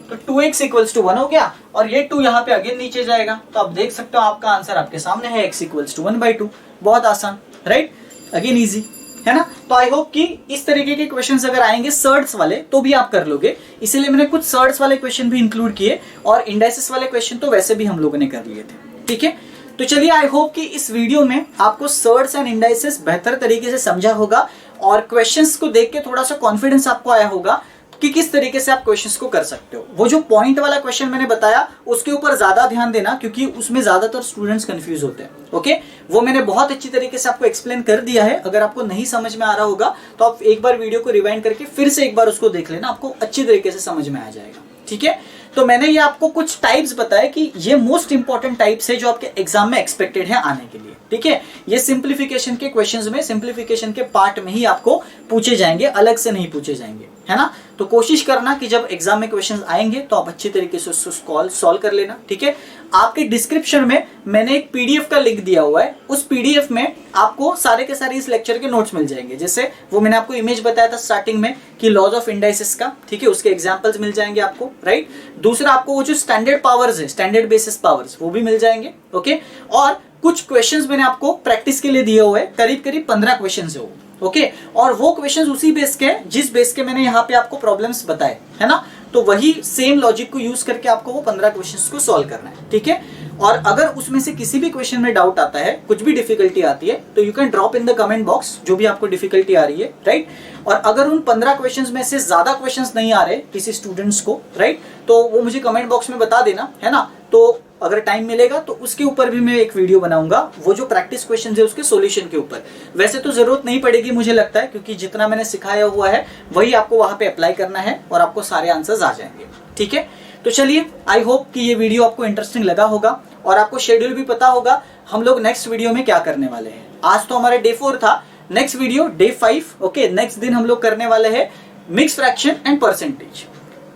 तो 2x = 1 हो गया, और ये 2 यहाँ पे अगेन नीचे जाएगा। तो आप देख सकते हो आपका आंसर आपके सामने है, x = 1/2, बहुत आसान, राइट, अगेन इजी, है ना। तो आई होप कि इस तरीके के क्वेश्चंस अगर आएंगे सर्ट्स वाले तो भी आप कर लोगे, इसीलिए मैंने कुछ सर्ट्स वाले क्वेश्चन भी इंक्लूड किए, और इंडाइसिस वाले क्वेश्चन तो वैसे भी हम लोगों ने कर लिए थे, ठीक है। तो चलिए आई होप कि इस वीडियो में आपको सर्ट्स एंड इंडाइसिस बेहतर तरीके से समझा होगा, और क्वेश्चंस को देख के थोड़ा सा कॉन्फिडेंस आपको आया होगा कि किस तरीके से आप क्वेश्चंस को कर सकते हो। वो जो पॉइंट वाला क्वेश्चन मैंने बताया उसके ऊपर ज्यादा ध्यान देना, क्योंकि उसमें ज्यादातर स्टूडेंट्स कंफ्यूज होते हैं, ओके। वो मैंने बहुत अच्छी तरीके से आपको एक्सप्लेन कर दिया है। अगर आपको नहीं समझ में आ रहा होगा तो आप एक बार वीडियो को रिवाइंड करके फिर से एक बार उसको देख लेना, आपको अच्छी तरीके से समझ में आ जाएगा, ठीक है। तो मैंने ये आपको कुछ टाइप्स बताए कि ये मोस्ट इंपॉर्टेंट टाइप्स है जो आपके एग्जाम में एक्सपेक्टेड है आने के लिए, ठीक है। ये सिंप्लीफिकेशन के क्वेश्चंस में, सिंप्लीफिकेशन के पार्ट में ही आपको पूछे जाएंगे, अलग से नहीं पूछे जाएंगे, है ना। तो कोशिश करना कि जब एग्जाम में क्वेश्चंस आएंगे तो आप अच्छी तरीके से उसको सॉल्व कर लेना, ठीक है। आपके डिस्क्रिप्शन में मैंने एक पीडीएफ का लिंक दिया हुआ है, उस पीडीएफ में आपको सारे के सारे इस लेक्चर के नोट्स मिल जाएंगे। जैसे वो मैंने आपको इमेज बताया था स्टार्टिंग में कि लॉज ऑफ इंडाइसिस का, ठीक है, उसके एग्जांपल्स मिल जाएंगे आपको, राइट। दूसरा आपको वो जो स्टैंडर्ड पावर्स है, स्टैंडर्ड बेसिस पावर्स, वो भी मिल जाएंगे, ओके। और कुछ क्वेश्चंस मैंने आपको प्रैक्टिस के लिए दिए हुए हैं, करीब करीब 15 क्वेश्चंस है वो, ओके। और वो क्वेश्चंस उसी बेस के, जिस बेस के मैंने यहाँ पे आपको प्रॉब्लम्स बताए, है ना। तो वही सेम लॉजिक को यूज करके आपको वो 15 क्वेश्चंस को सॉल्व करना है, ठीक है। और अगर उसमें से किसी भी क्वेश्चन में डाउट आता है, कुछ भी डिफिकल्टी आती है, तो you can drop in the comment box जो भी आपको डिफिकल्टी आ रही है, राइट। और अगर उन 15 क्वेश्चंस में से ज्यादा क्वेश्चंस नहीं आ रहे किसी स्टूडेंट्स को, राइट, तो वो मुझे कमेंट बॉक्स में बता देना, है ना। तो अगर टाइम मिलेगा तो उसके ऊपर भी मैं एक वीडियो बनाऊंगा, वो जो प्रैक्टिस क्वेश्चंस है उसके सॉल्यूशन के ऊपर। वैसे तो जरूरत नहीं पड़ेगी मुझे लगता है, क्योंकि जितना मैंने सिखाया हुआ है वही आपको वहां पे अप्लाई करना है और आपको सारे आंसर्स आ जाएंगे, ठीक है। तो चलिए, आई होप कि ये वीडियो आपको इंटरेस्टिंग लगा होगा और आपको शेड्यूल भी पता होगा हम लोग नेक्स्ट वीडियो में क्या करने वाले हैं। आज तो हमारा डे 4 था, next video day 5, okay. Next दिन हम लोग करने वाले हैं मिक्स फ्रैक्शन एंड परसेंटेज,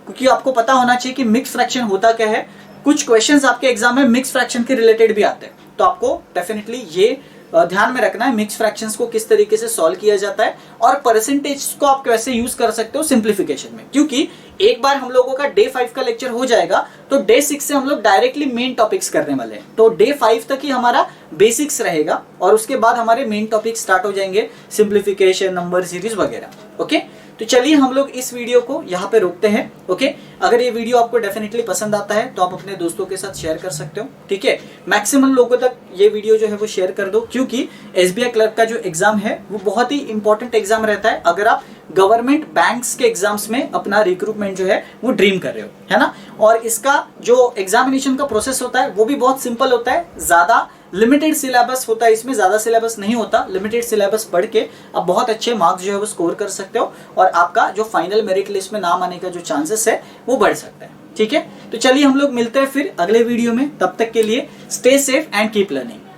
क्योंकि आपको पता होना चाहिए कि मिक्स फ्रैक्शन होता क्या है। कुछ क्वेश्चंस आपके एग्जाम में मिक्स फ्रैक्शन के रिलेटेड भी आते हैं, तो आपको डेफिनेटली ये ध्यान में रखना है मिक्स फ्रैक्शंस को किस तरीके से सॉल्व किया जाता है, और परसेंटेज को आप कैसे यूज कर सकते हो सिंप्लीफिकेशन में। क्योंकि एक बार हम लोगों का डे 5 का लेक्चर हो जाएगा तो डे 6 से हम लोग डायरेक्टली मेन टॉपिक्स करने वाले हैं। तो डे 5 तक ही हमारा बेसिक्स रहेगा और उसके बाद हमारे मेन टॉपिक स्टार्ट हो जाएंगे, सिंप्लीफिकेशन, नंबर सीरीज वगैरह, ओके। तो चलिए हम लोग इस वीडियो को यहाँ पे रोकते हैं। ओके, अगर ये वीडियो आपको डेफिनेटली पसंद आता है तो आप अपने दोस्तों के साथ शेयर कर सकते हो। ठीक है, मैक्सिमम लोगों तक ये वीडियो जो है वो शेयर कर दो, क्योंकि एसबीआई क्लर्क का जो एग्जाम है वो बहुत ही इंपॉर्टेंट एग्जाम रहता है अगर आप गवर्नमेंट बैंक्स के एग्जाम्स में अपना रिक्रूटमेंट जो है वो ड्रीम कर रहे हो, है ना। और इसका जो एग्जामिनेशन का प्रोसेस होता है वो भी बहुत सिंपल होता है, ज्यादा लिमिटेड सिलेबस होता है, इसमें ज्यादा सिलेबस नहीं होता। लिमिटेड सिलेबस पढ़ के आप बहुत अच्छे मार्क्स जो है वो स्कोर कर सकते हो और आपका जो फाइनल मेरिट लिस्ट में नाम आने का जो चांसेस है वो बढ़ सकता है। ठीक है, तो चलिए हम लोग मिलते हैं फिर अगले वीडियो में। तब तक के लिए stay safe and keep learning.